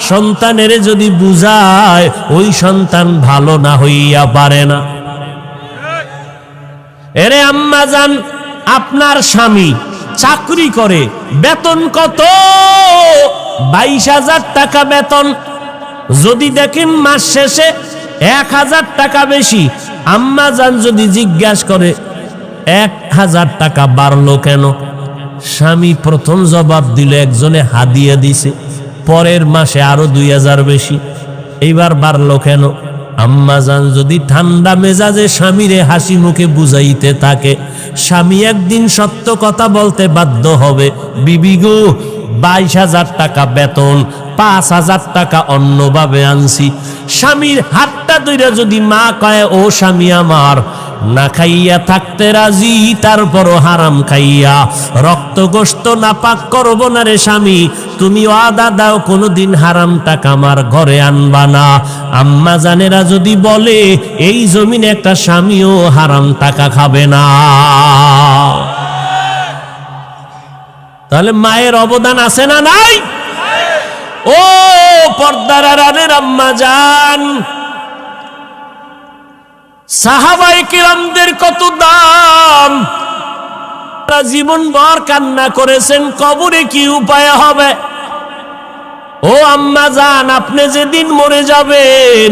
সন্তানের যদি বুঝায়, ওই সন্তান ভালো না হইয়া পারে না। এরে আম্মা জান, আপনার স্বামী চাকরি করে, বেতন কত? 22,000 টাকা বেতন। যদি দেখেন মাস শেষে 1,000 টাকা বেশি, আম্মা জান যদি জিজ্ঞাসা করে 1,000 টাকা বাড়লো কেন, স্বামী প্রথম জবাব দিল, একজনে হাদিয়া দিছে, পরের মাসে আরো 2,000 বেশি, এইবার বাড়লো কেন? আম্মা জান যদি ঠান্ডা মেজাজে স্বামীরে হাসি মুখে বুঝাইতে থাকে, স্বামী একদিন সত্য কথা বলতে বাধ্য হবে, বিবি গো, 22,000 টাকা বেতন, 5,000 টাকা অন্যভাবে আনছি। স্বামীর হাতটা ধরে যদি মা কয়, ও স্বামী আমার, না খাইয়া থাকতে রাজি, তারপরও হারাম খাইয়া রক্ত গোশত নাপাক করব না রে স্বামী, তুমি ওয়াদা দাও কোনোদিন হারাম টাকা আমার ঘরে আনবা না। আম্মা জানেরা যদি বলে এই জমিনে একটা স্বামীও হারাম টাকা খাবে না। তাহলে মায়ের অবদান আছে না নাই? ও পর্দার আড়ালের আম্মা জান, সাহাবায়ে কিরামদের কত দাম, জীবন ভর কান্না করেছেন কবরে কি উপায় হবে। ও আম্মা জান, আপনি যেদিন মরে যাবেন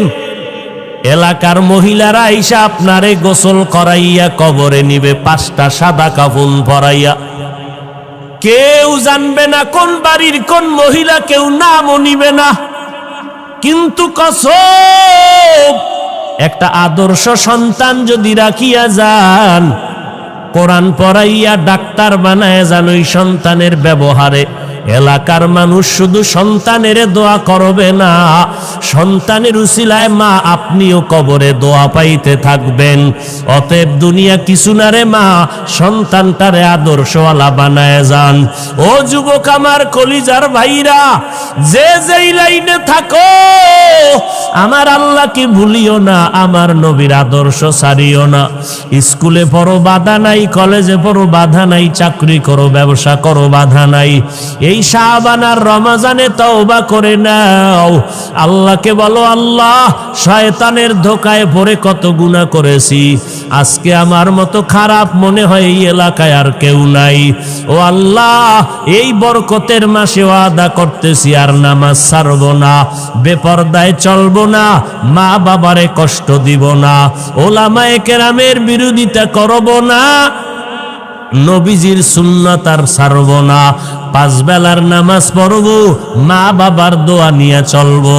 এলাকার মহিলারা আইসা আপনারে গোসল করাইয়া কবরে নিবে 5টা সাদা কাফন পরাইয়া। কেউ জানবে না কোন বাড়ির কোন মহিলা, কেউ নামও নিবে না। কিন্তু কসম, একটা আদর্শ সন্তান যদি রাখিয়া যান, কোরআন পড়াইয়া ডাক্তার বানায় যান, ওই সন্তানের ব্যবহারে এলাকার মানুষ শুধু সন্তানের দোয়া করবে না, সন্তানের উসিলায় মা আপনিও কবরে দোয়া পাইতে থাকবেন। অতএব দুনিয়া কিছু না রে মা, সন্তানটারে আদর্শওয়ালা বানায় যান। ও যুবক আমার কলিজার ভাইরা, যে যেই লাইনে থাকো আমার আল্লাহকে ভুলিও না, আমার নবীর আদর্শ ছাড়িও না। স্কুলে পড়ো বাধা নাই, কলেজে পড়ো বাধা নাই, চাকরি করো ব্যবসা করো বাধা নাই। এই শাবান আর রমজানে তওবা করে নাও, আল্লাহকে বলো আল্লাহ শয়তানের ধোকায় পড়ে কত গুনাহ করেছি, আজকে আমার মতো খারাপ মনে হয় এই এলাকায় আর কেউ নাই। ও আল্লাহ, এই বরকতের মাসে ওয়াদা করতেছি আর নামাজ ছাড়ব না, বেপরদায় চলবো না, মা বাবারে কষ্ট দিব না, ওলামায়ে কেরামের বিরোধিতা করব না, নবীজির সুন্নাত আর ছাড়ব না, 5 বেলার নামাজ পড়ব, মা বাবার দোয়া নিয়ে চলবো।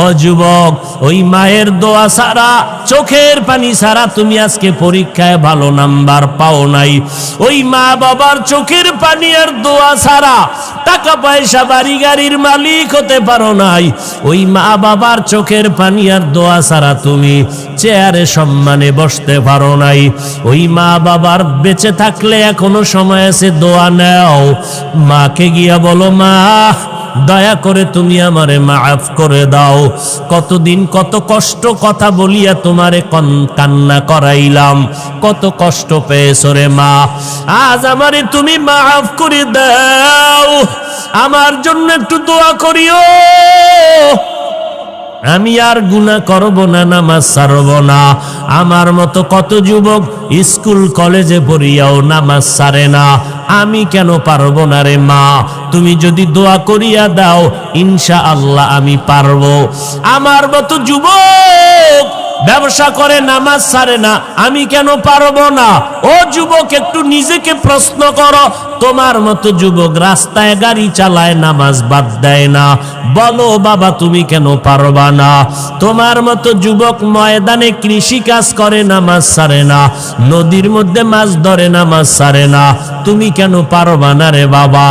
ও যুবক, ওই মায়ের দোয়া ছাড়া, চোখের পানি ছাড়া তুমি আজকে পরীক্ষায় ভালো নাম্বার পাও নাই। ওই মা বাবার চোখের পানি আর দোয়া ছাড়া টাকা পয়সা বাড়ি গাড়ির মালিক হতে পারো নাই। ওই মা বাবার চোখের পানি আর দোয়া ছাড়া তুমি চেয়ারে সম্মানে বসতে পারো নাই। ওই মা বাবার বেঁচে থাকলে এখনো সময় আছে, দোয়া নাও, মাকে গিয়া বলো মা দয়া করে তুমি আমারে মাফ করে দাও, কতদিন কত কষ্ট কথা বলিয়া তোমারে কান্না করাইলাম, কত কষ্ট পেয়েছো রে মা, আজ আমারে তুমি মাফ করে দাও, আমার জন্য একটু দোয়া করিও, আমি আর গুনাহ করব না, নামাজ ছাড়ব না। আমার মতো কত যুবক স্কুল কলেজে পড়িয়াও নামাজ ছাড়ে না, আমি কেন পারবো না রে মা, তুমি যদি দোয়া করিয়া দাও ইনশাআল্লাহ আমি পারবো। আমার মতো যুবক ব্যবসা করে নামাজ ছাড়ে না, আমি কেন পারবো না? ও যুবক, একটু নিজেকে প্রশ্ন করো, তোমার মতো যুবক রাস্তায় গাড়ি চালায় নামাজ বাদ দেয় না, বলো বাবা তুমি কেন পারবা না? তোমার মতো যুবক ময়দানে কৃষি কাজ করে নামাজ ছাড়ে না, নদীর মধ্যে মাছ ধরে নামাজ ছাড়ে না, তুমি কেন পারবা না রে বাবা?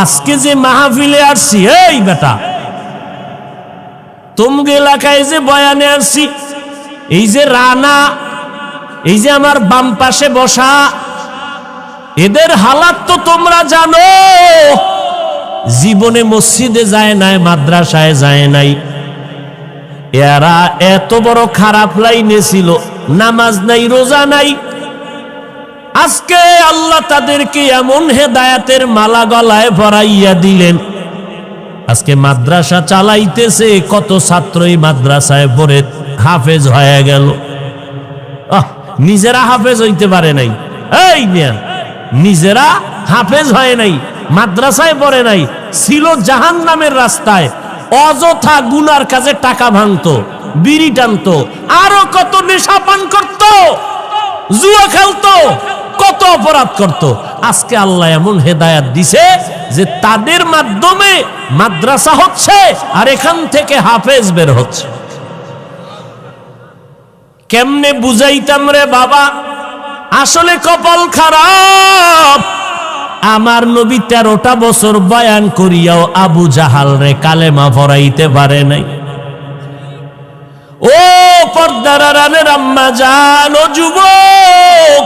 আজকে যে মাহফিলে আসছি, এই বেটা তোমগে এলাকায় যে বয়ানে আসছি, এই যে রানা, এই যে আমার বাম পাশে বসা, এদের হালাত তো তোমরা জানো। জীবনে মসজিদে যায় নাই, মাদ্রাসায় যায় নাই, এরা এত বড় খারাপ লাইনে ছিল, নামাজ নাই রোজা নাই। আজকে আল্লাহ তাদেরকে এমন হেদায়েতের মালা গলায় পরাইয়া দিলেন, আজকে মাদ্রাসা চালাইতেছে, কত ছাত্রই মাদ্রাসায় পড়ে হাফেজ হয়ে গেল। নিজেরা হাফেজ হইতে পারে নাই, এই মিয়া নিজেরা হাফেজ হয় নাই, মাদ্রাসায় পড়ে নাই, ছিল জাহান্নামের রাস্তায়, অযথা গুনার কাজে টাকা ভাঙতো, বিড়ি টানতো, আরো কত নেশা পান করত, জুয়া খেলতো, কত অপরাধ করত। আজকে আল্লাহ এমন হেদায়েত দিছে যে তাদের মাধ্যমে মাদ্রাসা হচ্ছে আর এখান থেকে হাফেজ বের হচ্ছে। কেমনে বুঝাইতাম রে বাবা, আসলে কপাল খারাপ। আমার নবী 13টা বছর বয়ান করিয়াও আবু জাহাল রে কালেমা পড়াইতে পারে নাই। ও পর্দার আড়ালের আম্মা জান, ও যুবক,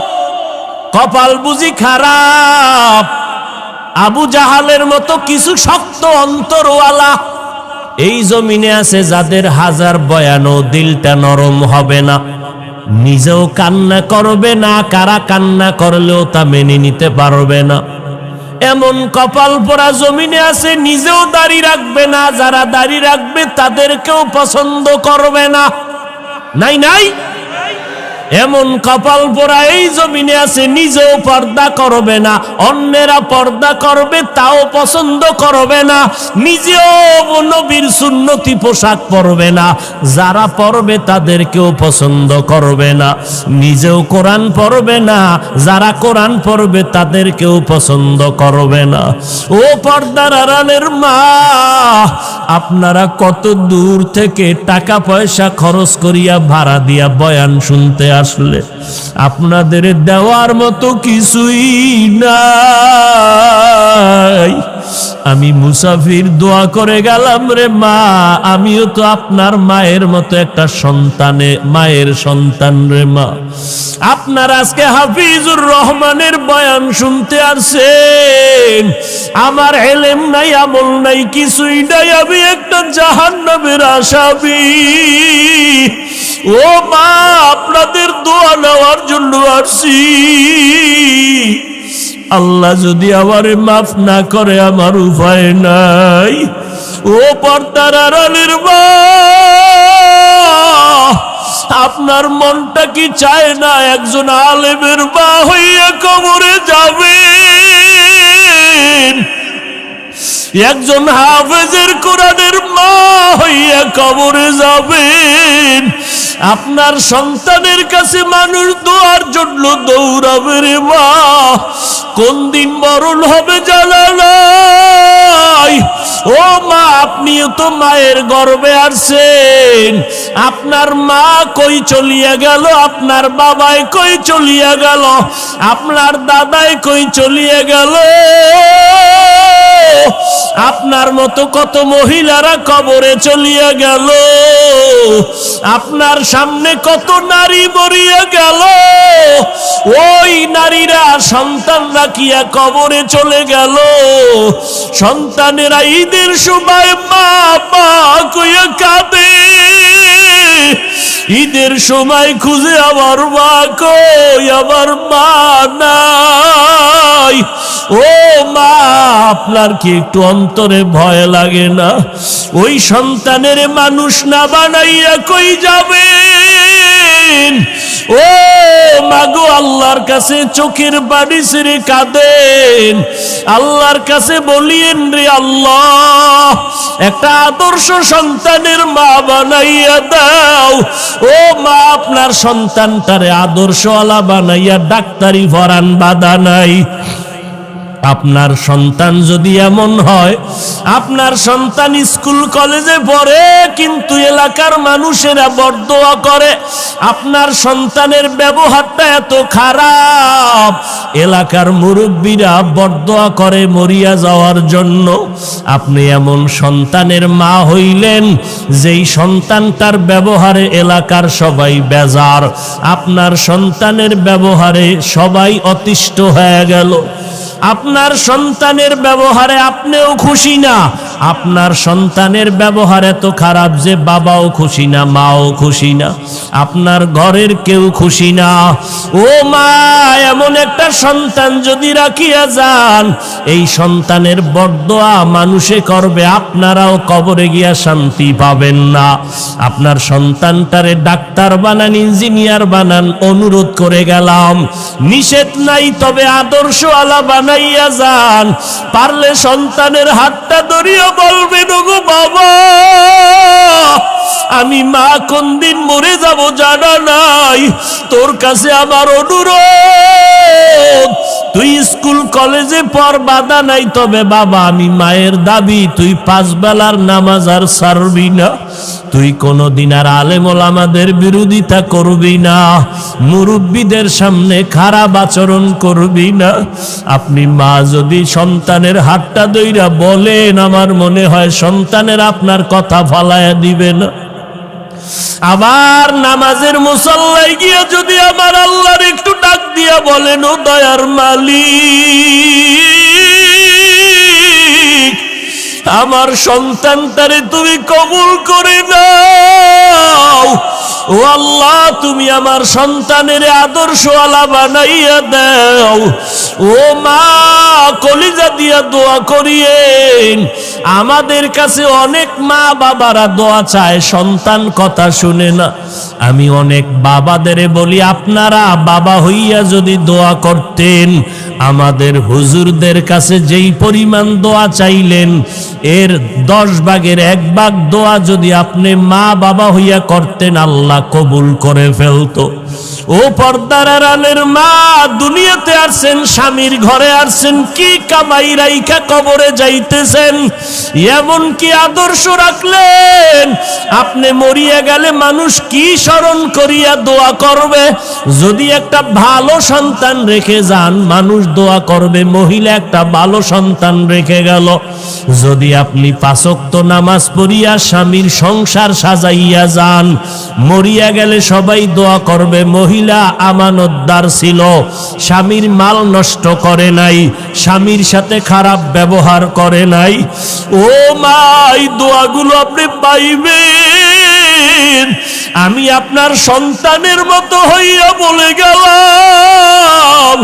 কপাল বুঝি খারাপ? আবু জাহালের মতো কিছু শক্ত অন্তরওয়ালা এই জমিনে আছে, যাদের হাজার বয়ানও দিলটা নরম হবে না, নিজেও কান্না করবে না, কারা কান্না করলেও তা মেনে নিতে পারবে না। এমন কপাল পোড়া জমিনে আছে, নিজেও দাড়ি রাখবে না, যারা দাড়ি রাখবে তাদেরকেও পছন্দ করবে না। নাই নাই, এমন কপাল পোড়া এই জমিনে আছে, নিজেও পর্দা করবে না, অন্যেরা পর্দা করবে তাও পছন্দ করবে না, নিজেও নবীর সুন্নতি পোশাক পরবে না, যারা পরবে তাদেরকেও পছন্দ করবে না, নিজেও কোরআন পড়বে না, যারা কোরআন পড়বে তাদেরকেও পছন্দ করবে না। ও পর্দার আড়ালের মা, আপনারা কত দূর থেকে টাকা পয়সা খরচ করিয়া ভাড়া দিয়া বয়ান শুনতে আসলে, আপনাদের দেওয়ার মতো কিছুই নাই। আমি মুসাফির দোয়া করে গেলাম, রে মা, আমিও তো আপনার মায়ের মতো একটা সন্তানে, মায়ের সন্তান রে মা। আপনার আজকে হাফিজুর রহমানের বয়ান শুনতে আসছেন, আমার এলেম নাই, আমল নাই, কিছুই নাই, আমি একটা জাহান্নামের আসামি। ও মা, আপনাদের দোয়া নেওয়ার জন্য আসছি। আল্লাহ যদি আমারে মাফ না করে আমার উপায় নাই। ও পর্দার আড়ালের মা, আপনার মনটা কি চায় না একজন আলেমের মা হইয়া কবরে যাবেন, একজন হাফেজের কোরআনের মা হইয়া কবরে যাবেন? আপনার সন্তানের কাছে মানুষ দোয়ার জন্য দৌড়াবে রে মা, কোন দিন মরণ হবে জানা নাই। ও মা, আপনিও তো মায়ের গর্ভে আসছেন, আপনার মা কই চলিয়া গেল, আপনার বাবাই কই চলিয়া গেল, আপনার দাদাই কই চলিয়া গেল। আপনার মতো কত মহিলারা কবরে চলিয়া গেল, আপনার সামনে কত নারী মরিয়া গেল, ওই নারীরা সন্তান রাখিয়া কবরে চলে গেল। সন্তানেরা ঈদের সময় মা মা কইয়া কাঁদে, ঈদের সময় খুঁজে আমার মা কই, আমার মা নাই। ও মা, আপনার কি একটু অন্তরে ভয় লাগে না? ওই সন্তানের মানুষ না বানাইয়া কই যাবেন? ও মাগো, আল্লাহর কাছে চোখের পানি ছেড়ে কাঁদেন, আল্লাহর কাছে বলিয়েন, রে আল্লাহ, একটা আদর্শ সন্তানের মা বানাইয়া দাও। ও মা, আপনার সন্তানটারে আদর্শওয়ালা বানাইয়া ডাক্তারি পড়ান, বাধা নাই। আপনার সন্তান যদি এমন হয়, আপনার সন্তান স্কুল কলেজে পড়ে কিন্তু এলাকার মানুষেরা বরদোয়া করে, আপনার সন্তানের ব্যবহারটা এত খারাপ, এলাকার মুরব্বীরা বরদোয়া করে মরিয়া যাওয়ার জন্য, আপনি এমন সন্তানের মা হইলেন যেই সন্তানটার ব্যবহারে এলাকার সবাই বেজার, আপনার সন্তানের ব্যবহারে সবাই অতিষ্ঠ হয়ে গেল। আপনার সন্তানের ব্যবহারে আপনিও খুশি না, আপনার সন্তানের ব্যবহার এত খারাপ যে বাবাও খুশি না, মাও খুশি না, আপনার ঘরের কেউ খুশি না। ও মা, এমন একটা সন্তান যদি রাখিয়া যান, এই সন্তানের বরদোয়া মানুষে করবে, আপনারাও কবরে গিয়া শান্তি পাবেন না। আপনার সন্তানটারে ডাক্তার বানান, ইঞ্জিনিয়ার বানান, অনুরোধ করে গেলাম, নিষেধ নাই, তবে আদর্শ আলা বানাইয়া যান। পারলে সন্তানের হাতটা ধরিয়া বলবেন, ওগো বাবা, আমি মা কোন দিন মরে যাব জানা নাই, তোর কাছে আমার অনুরোধ, তুই স্কুল কলেজে পড়, বাধা নাই, তবে বাবা আমি মায়ের দাবি, তুই 5 বেলার নামাজ আর ছাড়বি না, তুই কোনদিন আর আলেম ওলামাদের বিরোধিতা করবি না, মুরব্বীদের সামনে খারাপ আচরণ করবি না। আপনি মা যদি সন্তানের হাতটা ধইরা বলেন, আমার মনে হয় সন্তানের আপনার কথা ফালায়া দিবে না। আবার নামাজের মুসল্লায় গিয়ে যদি আমার আল্লাহর একটু ডাক দিয়া বলেন, ও দয়ার মালিক, আমার সন্তানটারে তুমি কবুল করে নাও, ও আল্লাহ তুমি আমার সন্তানের আদর্শওয়ালা বানাইয়া দাও। ও মা, কলিজা দিয়া দোয়া করিয়েন। আমাদের কাছে অনেক মা বাবারা দোয়া চায়, সন্তান কথা শুনে না। আমি অনেক বাবাদের বলি, আপনারা বাবা হইয়া যদি দোয়া করতেন, আমাদের হুজুরদের কাছে যেই পরিমাণ দোয়া চাইলেন, এর 10 ভাগের 1 ভাগ দোয়া যদি আপনি মা বাবা হইয়া করতেন, আল্লাহ কবুল করে ফেলতো। ও পর্দার আড়ালের মা, দুনিয়াতে আসছেন, স্বামীর ঘরে আসছেন, কি কামাই রাইখা কবরে যাইতেছেন, এমন কি আদর্শ রাখলেন? আপনি মরিয়া গেলে মানুষ কি স্মরণ করিয়া দোয়া করবে? যদি একটা ভালো সন্তান রেখে যান, মানুষ দোয়া করবে। মহিলা একটা ভালো সন্তান রেখে গেল, যদি আপনি 5 ওয়াক্ত নামাজ পড়িয়া স্বামীর সংসার সাজাইয়া যান, মরিয়া গেলে সবাই দোয়া করবে, মহিলা আমানতদার ছিল, স্বামীর মাল নষ্ট করে নাই, স্বামীর সাথে খারাপ ব্যবহার করে নাই। ও মা, এই দোয়াগুলো আপনি পাইবেন। আমি আপনার সন্তানের মতো হইয়া বলে গেলাম,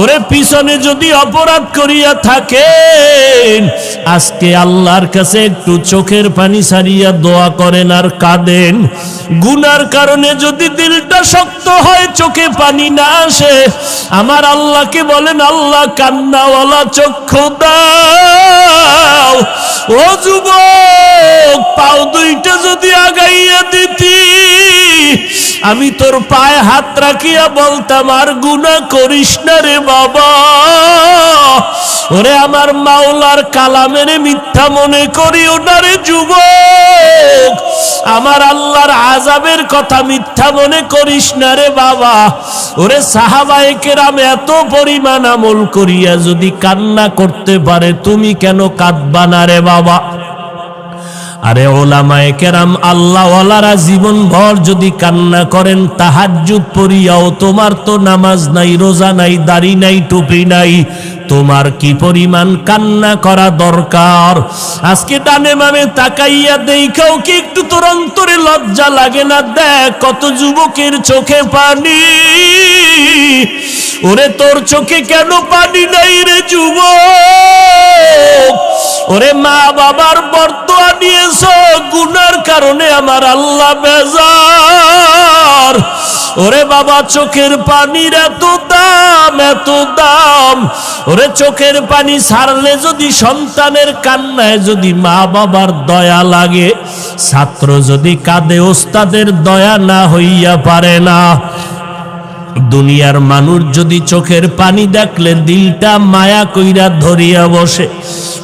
ওরে পিছনে যদি অপরাধ করিয়া থাকেন, আজকে আল্লাহর কাছে একটু চোখের পানি ছাড়িয়া দোয়া করেন আর কাঁদেন। গুনার কারণে যদি দিলটা শক্ত হয়, চোখে পানি না আসে, আমার আল্লাহকে বলেন, আল্লাহ কান্নাওয়ালা চক্ষু দাও। ও যুবক, পাও দুইটা যদি আগাইয়া দিতি, আমি তোর পায়ে হাত রাখিয়া বলতাম, আর গুনাহ করিস না রে বাবা। ওরে আমার মাওলার কালামের মিথ্যা মনে করিও না রে যুবক, আমার আল্লাহর আযাবের কথা মিথ্যা মনে করিস না রে বাবা। ওরে সাহাবায়ে কেরাম এত পরিমাণ আমল করিয়া যদি কান্না করতে পারে, তুমি কেন কাঁদবা না রে বাবা? আরে ওলামায়ে কেরাম, আল্লাহওয়ালারা জীবন ভর যদি কান্না করেন, তাহাজ্জুদ পড়িয়াও, তোমার তো নামাজ নাই, রোজা নাই, দাড়ি নাই, টুপি নাই, তোমার কি পরিমাণ কান্না করা দরকার? আজকে ডানে বামে তাকাইয়া দেখাও কি একটু তোর অন্তরে লজ্জা লাগে না? দেখ কত যুবকের চোখে পানি। ওরে তোর চোখে কেন পানি নাই রে যুবক? ওরে মা বাবার বরদোয়া নিয়েছ, গুনার কারণে আমার আল্লাহ বেজার। ওরে বাবা, চোখের পানির এত দাম, এত দাম। ওরে চোখের পানি ছাড়লে যদি সন্তানের কান্নায় যদি মা বাবার দয়া লাগে, ছাত্র যদি কাঁদে ওস্তাদের দয়া না হইয়া পারে না। দুনিয়ার মানুষ যদি চোখের পানি দেখলে দিলটা মায়া কইরা ধরিয়া বসে।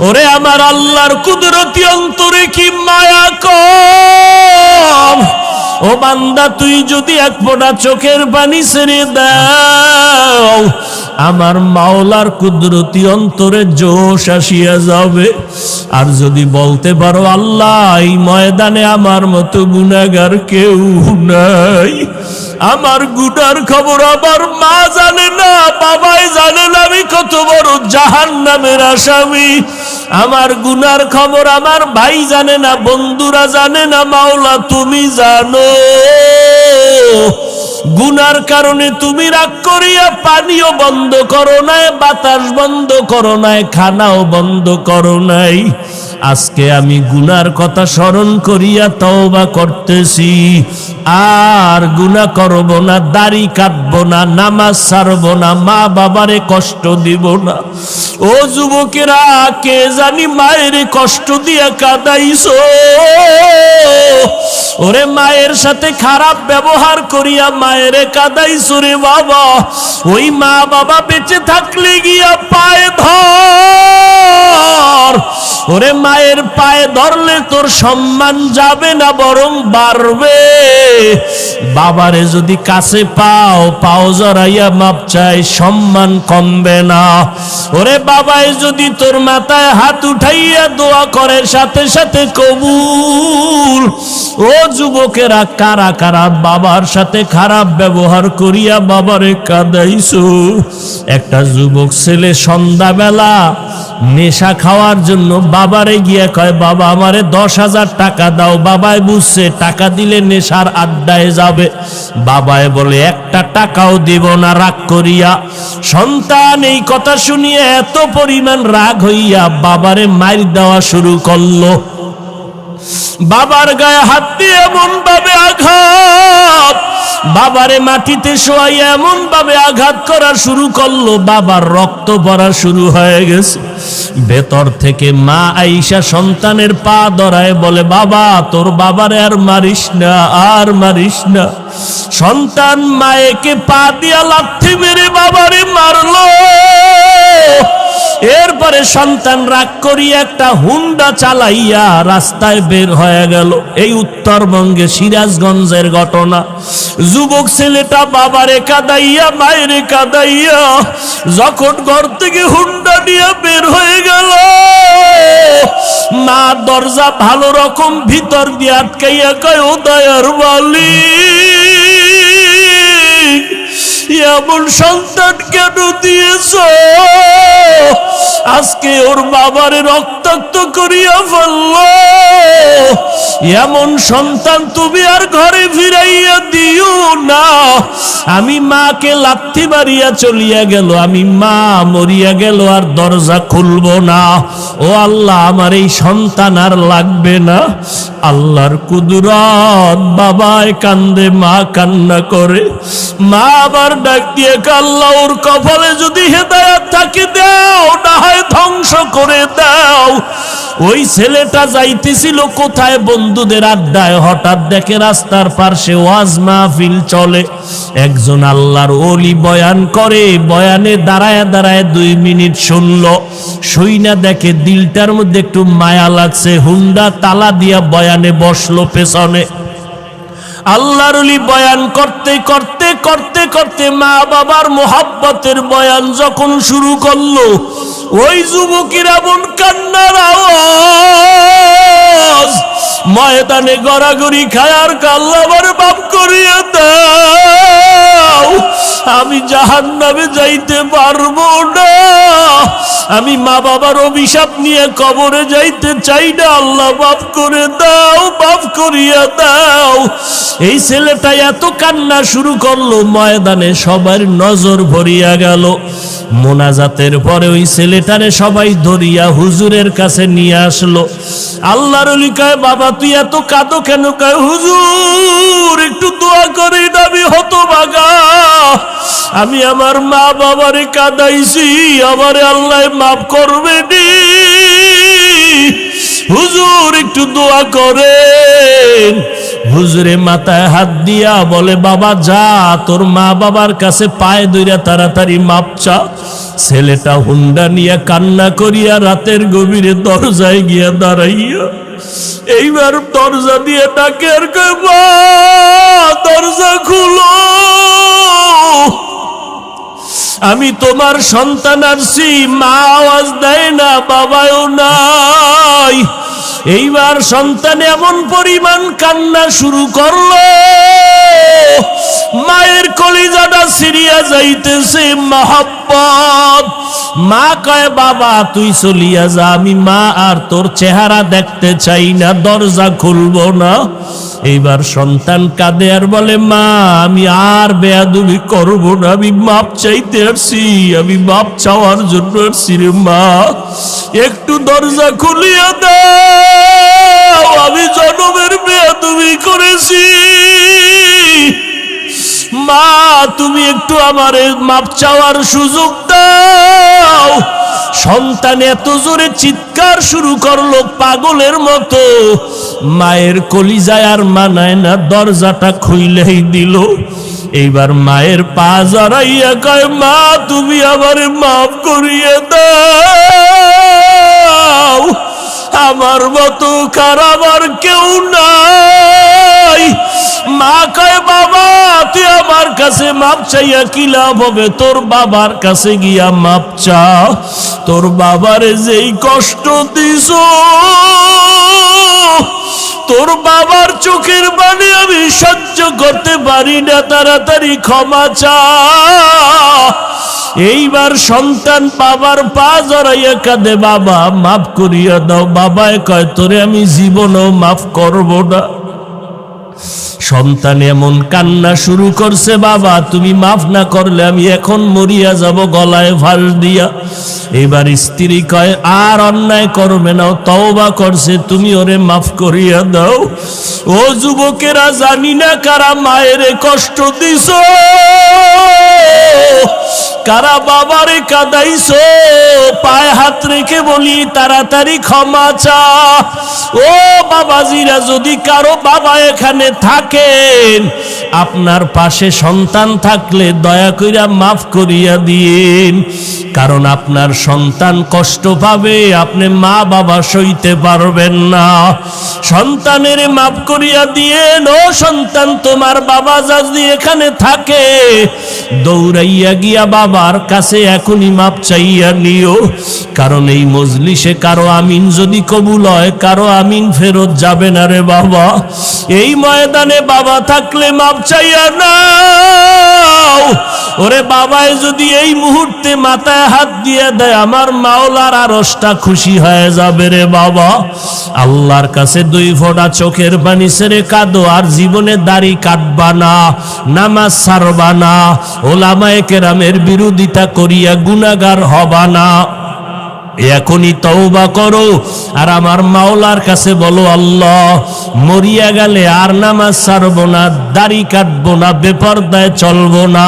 ওরে আমার আল্লাহর কুদরতি অন্তরে কি মায়া কম? ও বান্দা, তুই যদি 1 ফোঁটা চোখের পানি ছেড়ে দাও, আমার মাওলার কুদরতি অন্তরে জোশ আসিয়া যাবে। আর যদি বলতে পারো, আল্লাহ এই ময়দানে আমার মতো গুনাহগার কেউ নাই, আমার গুনার খবর আমার মা জানে না, বাবাই জানে না, আমি কত বড় জাহান্নামের আসামি। আমার গুনার খবর আমার ভাই জানে না, বন্ধুরা জানে না, মাওলা তুমি জানো। গুনার কারণে তুমি রাগ করিয়া পানিও বন্ধ করো নাই, বাতাস বন্ধ করো নাই, খানাও বন্ধ করো নাই। আজকে আমি গুনার কথা স্মরণ করিয়া তওবা করতেছি, আর গুনাহ করব না, দাড়ি কাটব না, নামাজ ছাড়ব না, মা বাবারে কষ্ট দিব না। ও যুবকেরা, কে জানি মায়ের কষ্ট দিয়া কাঁদাইছো। ওরে মায়ের সাথে খারাপ ব্যবহার করিয়া মায়েরে কাঁদাইছো রে বাবা। ওই মা বাবা বেঁচে থাকলে গিয়া পায়ে ধর। ওরে মায়ের পায়ে ধরলে তোর সম্মান যাবে না, বরং বাড়বে। বাবারে যদি কাছে পাও, পাও জড়াইয়া মাপ চাই, সম্মান কমবে না। ওরে বাবায় যদি তোর মাথায় হাত উঠাইয়া দোয়া করে, সাথে সাথে কবুল। ও যুবকেরা, কারা কারা বাবার সাথে খারাপ ব্যবহার করিয়া বাবারে কাঁদাইছো? একটা যুবক ছেলে সন্ধ্যাবেলা নেশা খাওয়ার জন্য বাবারে গিয়া কয়, বাবা আমারে 10,000 টাকা দাও। বাবায় বুঝছে টাকা দিলে নেশার আড্ডায় যাবে। বাবায় বলে, একটা টাকাও দিব না, রাগ করিয়া। সন্তান এই কথা শুনিয়ে এত পরিমাণ রাগ হইয়া বাবারে মাইর দেওয়া শুরু করলো। বাবার গায়ে হাত দিয়ে এমন ভাবে আঘাত, বাবারে মাটিতে শোয়াইয়া এমন ভাবে আঘাত করা শুরু করলো, বাবার রক্ত পড়া শুরু হয়ে গেছে। ভেতর থেকে মা আইসা সন্তানের পা ধরায় বলে, বাবা তোর বাবারে আর মারিস না, আর মারিস না। সন্তান মায়েকে পা দিয়া লাথি মেরে বাবারে মারলো। এরপরে সন্তান রাগ করিয়া একটা হুন্ডা চালাইয়া রাস্তায় বের হয়ে গেল। এই উত্তরবঙ্গে সিরাজগঞ্জের ঘটনা। যুবক ছেলেটা বাবারে কাঁদাইয়া মায়েরে কাঁদাইয়া যখন ঘর থেকে হুন্ডা নিয়ে বের হয়ে গেল, মা দরজা ভালো রকম ভিতর দিয়ে আটকাইয়া কয়, ও দয়ার মালিক, এমন সন্তান কেন দিয়েছ? আজকে ওর বাবারে রক্তাক্ত করিয়া ফেলল। এমন সন্তান তুমি আর ঘরে ফিরাইয়া দিও না। আমি মাকে লাথি মারিয়া চলিয়া গেল, আমি মা মরিয়া গেল, আর দরজা খুলব না। ও আল্লাহ, আমার এই সন্তান আর লাগবে না। আল্লাহর কুদরত, বাবায় কান্দে, মা কান্না করে। মা আবার ডাক দিয়ে, আল্লাহ ওর কপালে যদি হেদায়েত থাকে দাও, না হয় ধ্বংস করে দাও। ওই ছেলেটা যাইতেছিল কোথায়? বন্ধুদের আড্ডায়। হঠাৎ দেখে রাস্তার পাশে ওয়াজ মাহফিল চলে, একজন আল্লাহর ওলি বয়ান করে। বয়ানে দাঁড়ায় দাঁড়ায় 2 মিনিট শুনলো। শুইনা দেখে দিলটার মধ্যে একটু মায়া লাগছে, হুন্ডা তালা দিয়া বয়ানে বসলো পেছনে। আল্লাহর ওলি বয়ান করতে করতে করতে করতে মা বাবার মোহাব্বতের বয়ান যখন শুরু করলো, ওই যুবকের এমন কান্নার আওয়াজ, ময়দানে গড়াগড়ি খায় আর আল্লাহ আমার মাফ করিয়ে দাও, আমি জাহান্নামে যাইতে পারবো না, আমি মা বাবার অভিশাপ নিয়ে কবরে যাইতে চাই না, আল্লাহ মাফ করে দাও, মাফ করিয়া দাও। এই ছেলেটা এত কান্না শুরু করলো, ময়দানে সবার নজর ভরিয়া গেল। মোনাজাতের পরে ওই ছেলেটারে সবাই ধরিয়া হুজুরের কাছে নিয়ে আসলো। আল্লাহর ওলি কয়, বাবা তুই এত কাঁদো কেন? কয়, হুজুর একটু দোয়া করে, আমি হতভাগা, আমি আমার মা বাবারে কাঁদাইছি, আমারে আল্লাহ মাফ করবে নি, হুজুর একটু দোয়া করেন। হুজুরে মাথায় হাত দিয়া বলে, বাবা যা, তোর মা বাবার কাছে পায়ে ধইরা তাড়াতাড়ি মাপ চা। ছেলেটা হুন্ডা নিয়ে কান্না করিয়া রাতের গভীরে দরজায় গিয়া দাঁড়াইয়া এইবার দরজা দিয়ে ডাকে আর কয়, মা দরজা খুলো, আমি তোমার সন্তান আসছি। মা আওয়াজ দেয় না, বাবাও নাই। এইবার সন্তান এমন পরিমাণ কান্না শুরু করলো, মায়ের কলিজাটা ছিঁড়িয়া যাইতেছে মহব্বত। মা কয়, বাবা তুই চলিয়া যা, আমি মা আর তোর চেহারা দেখতে চাই না, দরজা খুলবো না। এইবার সন্তান কাঁদে আর বলে, মা আমি আর বেয়াদবি করব না, আমি মাপ চাইতে আসছি, আমি মাপ চাওয়ার জন্য আসছি রে মা, একটু দরজা খুলিয়া দাও, আমি জনমের বেয়াদবি করেছি, মা তুমি একটু আমারে মাপ চাওয়ার সুযোগ দাও। সন্তান এত জোরে চিৎকার শুরু করলো পাগলের মতো, মায়ের কলিজায় আর মানায় না, দরজাটা খুইলেই দিল। এইবার মায়ের পা জড়াইয়া কয়, মা তুমি আমারে মাফ করিয়ে দাও, আমার মতো খারাপ আর কেউ নাই। মা কয় বাবা তুই আমার কাছে মাপ চাইয়া কি লাভ হবে, তোর বাবার কাছে গিয়া মাপ চা। তোর বাবারে যেই কষ্ট দিছ, তোর বাবার চোখের পানি আমি সহ্য করতে পারি না, তাড়াতাড়ি ক্ষমা চা। এইবার সন্তান বাবার পা জড়াইয়া কাঁদে, বাবা মাফ করিয়া দাও। বাবায় কয় তোরে আমি জীবনও মাফ করব না। সন্তান এমন কান্না শুরু করছে, বাবা তুমি মাফ না করলে আমি এখন মরিয়া যাব গলায় ফাঁস দিয়া। এবার স্ত্রী কয় আর অন্যায় করবে না, তওবা করছে, তুমি ওরে মাফ করিয়া দাও। ও যুবকেরা, জানি না কারা মায়ের কষ্ট দিছ, কারা বাবারে কাঁদাইছো, পায়ে হাত রেখে বলি তাড়াতাড়ি ক্ষমা চা। ও বাবাজিরা, যদি কারো বাবা এখানে থাকেন, আপনার পাশে সন্তান থাকলে দয়া কইরা মাফ করিয়া দিন, কারণ আপনার সন্তান কষ্ট পাবে, আপনি মা বাবা সইতে পারবেন না। সন্তানের মাফ করিয়া দিয়েন। ও সন্তান, তোমার বাবা যদি এখানে থাকে, দৌড়াইয়া গিয়া বাবার কাছে এখনই মাপ চাইয়া নিও, কারণ এই মজলিসে কারো আমিন যদি কবুল হয়, কারো আমিন ফেরত যাবে না রে বাবা। এই ময়দানে বাবা থাকলে মাপ চাইয়া নাও। ওরে বাবায় যদি এই মুহূর্তে মাথায় হাত দিয়ে দেয়, আমার মাওলার আরশটা খুশি হয়ে যাবে রে বাবা। আল্লাহর কাছে 2 ফোঁটা চোখের পানি ছেড়ে কাঁদো, আর জীবনে দাড়ি কাটবা না, নামাজ ছাড়বা না, ওলামায়ে কেরামের বিরোধিতা করিয়া গুনাহগার হবা না। এখনই তওবা করো আর আমার মাওলার কাছে বলো, আল্লাহ মরিয়া গেলে আর নামাজ ছাড়বো না, দাড়ি কাটবো না, বেপরদায় চলবো না।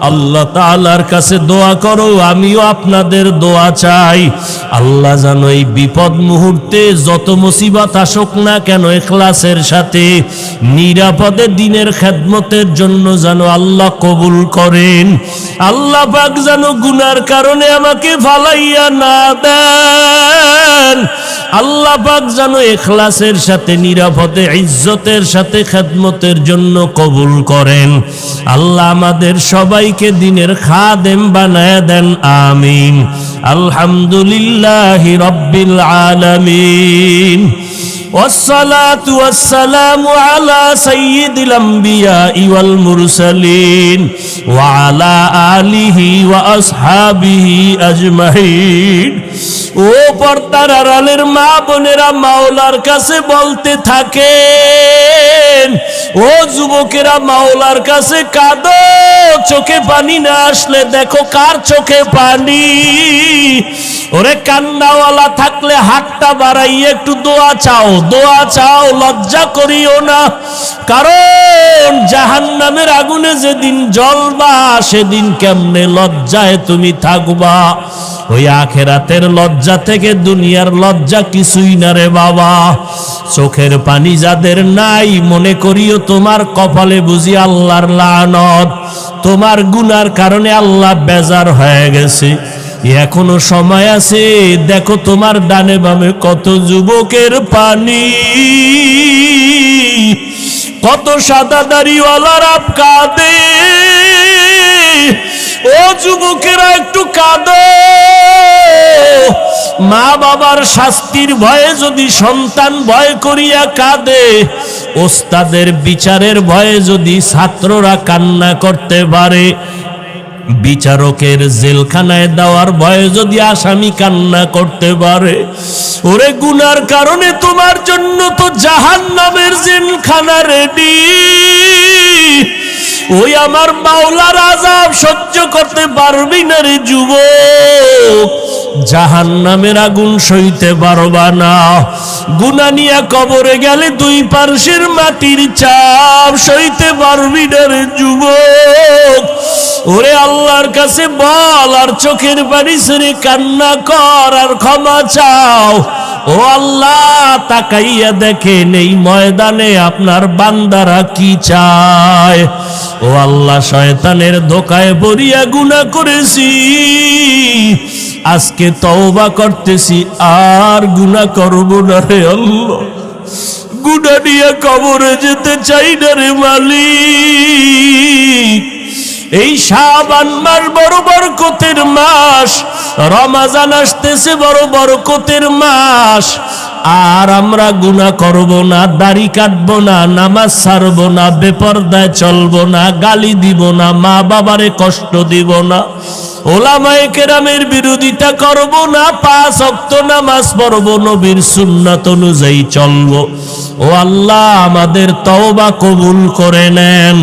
আল্লাহ তাআলার কাছে দোয়া করো, আমিও আপনাদের দোয়া চাই। আল্লাহ যেন এই বিপদ মুহূর্তে যত মুসিবত আসুক না কেন, ইখলাসের সাথে নিরাপদে দিনের খেদমতের জন্য যেন আল্লাহ কবুল করেন। আল্লাহ পাক যেন গুনার কারণে আমাকে ফালাইয়া না দেন। আল্লাহ পাক যেন ইখলাসের সাথে নিরাপদে ইজ্জতের সাথে খেদমতের জন্য কবুল করেন। আল্লাহ আমাদের সবাইকে দিনের খাদেম বানায় দেন, আমিন। আলহামদুলিল্লাহি রাব্বিল আলামিন। والصلاة والسلام على سيد الأنبياء والمرسلين وعلى آله وأصحابه أجمعين। ও পর্দার আড়ালের মা বোনেরা, মাওলার কাছে বলতে থাকেন। ও যুবকেরা, মাওলার কাছে কাঁদো, চোখে পানি না আসলে দেখো কার চোখে পানি। ওরে কান্নাওয়ালা থাকলে হাতটা বাড়াইয়ে একটু দোয়া চাও, দোয়া চাও, লজ্জা করিও না। কারণ জাহান্নামের আগুনে যেদিন জ্বলবা, সেদিন কেমনে লজ্জায় তুমি থাকবা। ওই আখেরাতের লজ্জা থেকে দুনিয়ার লজ্জা কিছুই না রে বাবা। চোখের পানি যাদের নাই, মনে করিও তোমার কপালে বুঝি আল্লাহর লানত, তোমার গুনার কারণে আল্লাহ বেজার হয়ে গেছে। এখনো সময় আছে, দেখো তোমার ডানে বামে কত যুবকের পানি, কত সাদা দাড়িওয়ালারা কাঁদে। ও যুবকেরা, একটু কাঁদো। মা বাবার শাস্তির ভয়ে যদি সন্তান ভয় করিয়া কাঁদে, ওস্তাদের বিচারের ভয়ে যদি ছাত্ররা কান্না করতে পারে, বিচারকের জেলখানায় দেওয়ার ভয়ে যদি আসামি কান্না করতে পারে, ওরে গুনার কারণে তোমার জন্য তো জাহান্নামের জেলখানা রেডি। ওই আমার মাওলার আযাব সহ্য করতে পারবি না রে যুবক, জাহান্নামের আগুন সইতে পারবা না। গুনাহ নিয়া কবরে গেলে 2 পার্শ্বের মাটির চাপ সইতে পারবি না রে যুবক। ওরে আল্লাহর কাছে বল, আর চোখের পানি ছেড়ে কান্না কর, আর ক্ষমা চাও। ও আল্লাহ, তাকাইয়া দেখেন এই ময়দানে আপনার বান্দারা কি চায়। ও আল্লাহ, শয়তানের ধোকায় পড়িয়া গুনাহ করেছি, আজকে তওবা করতেছি, আর গুনাহ করব না রে আল্লাহ। গুনাহ নিয়ে কবরে যেতে চাই না রে মালিক। এই শাবান মাস বড় বরকতের মাস, রমজান আসতেছে বড় বরকতের মাস, আর আমরা গুনাহ করব না, দাড়ি কাটবো না, নামাজ ছাড়বো না, বেপরদায় চলবো না, গালি দিব না, মা বাবারে কষ্ট দিব না, ওলামায়ে কেরামের বিরোধিতা করব না, 5 ওয়াক্ত নামাজ পড়বো, নবীর সুন্নাত অনুযায়ী চলবো। ও আল্লাহ, আমাদের তওবা কবুল করে নেন।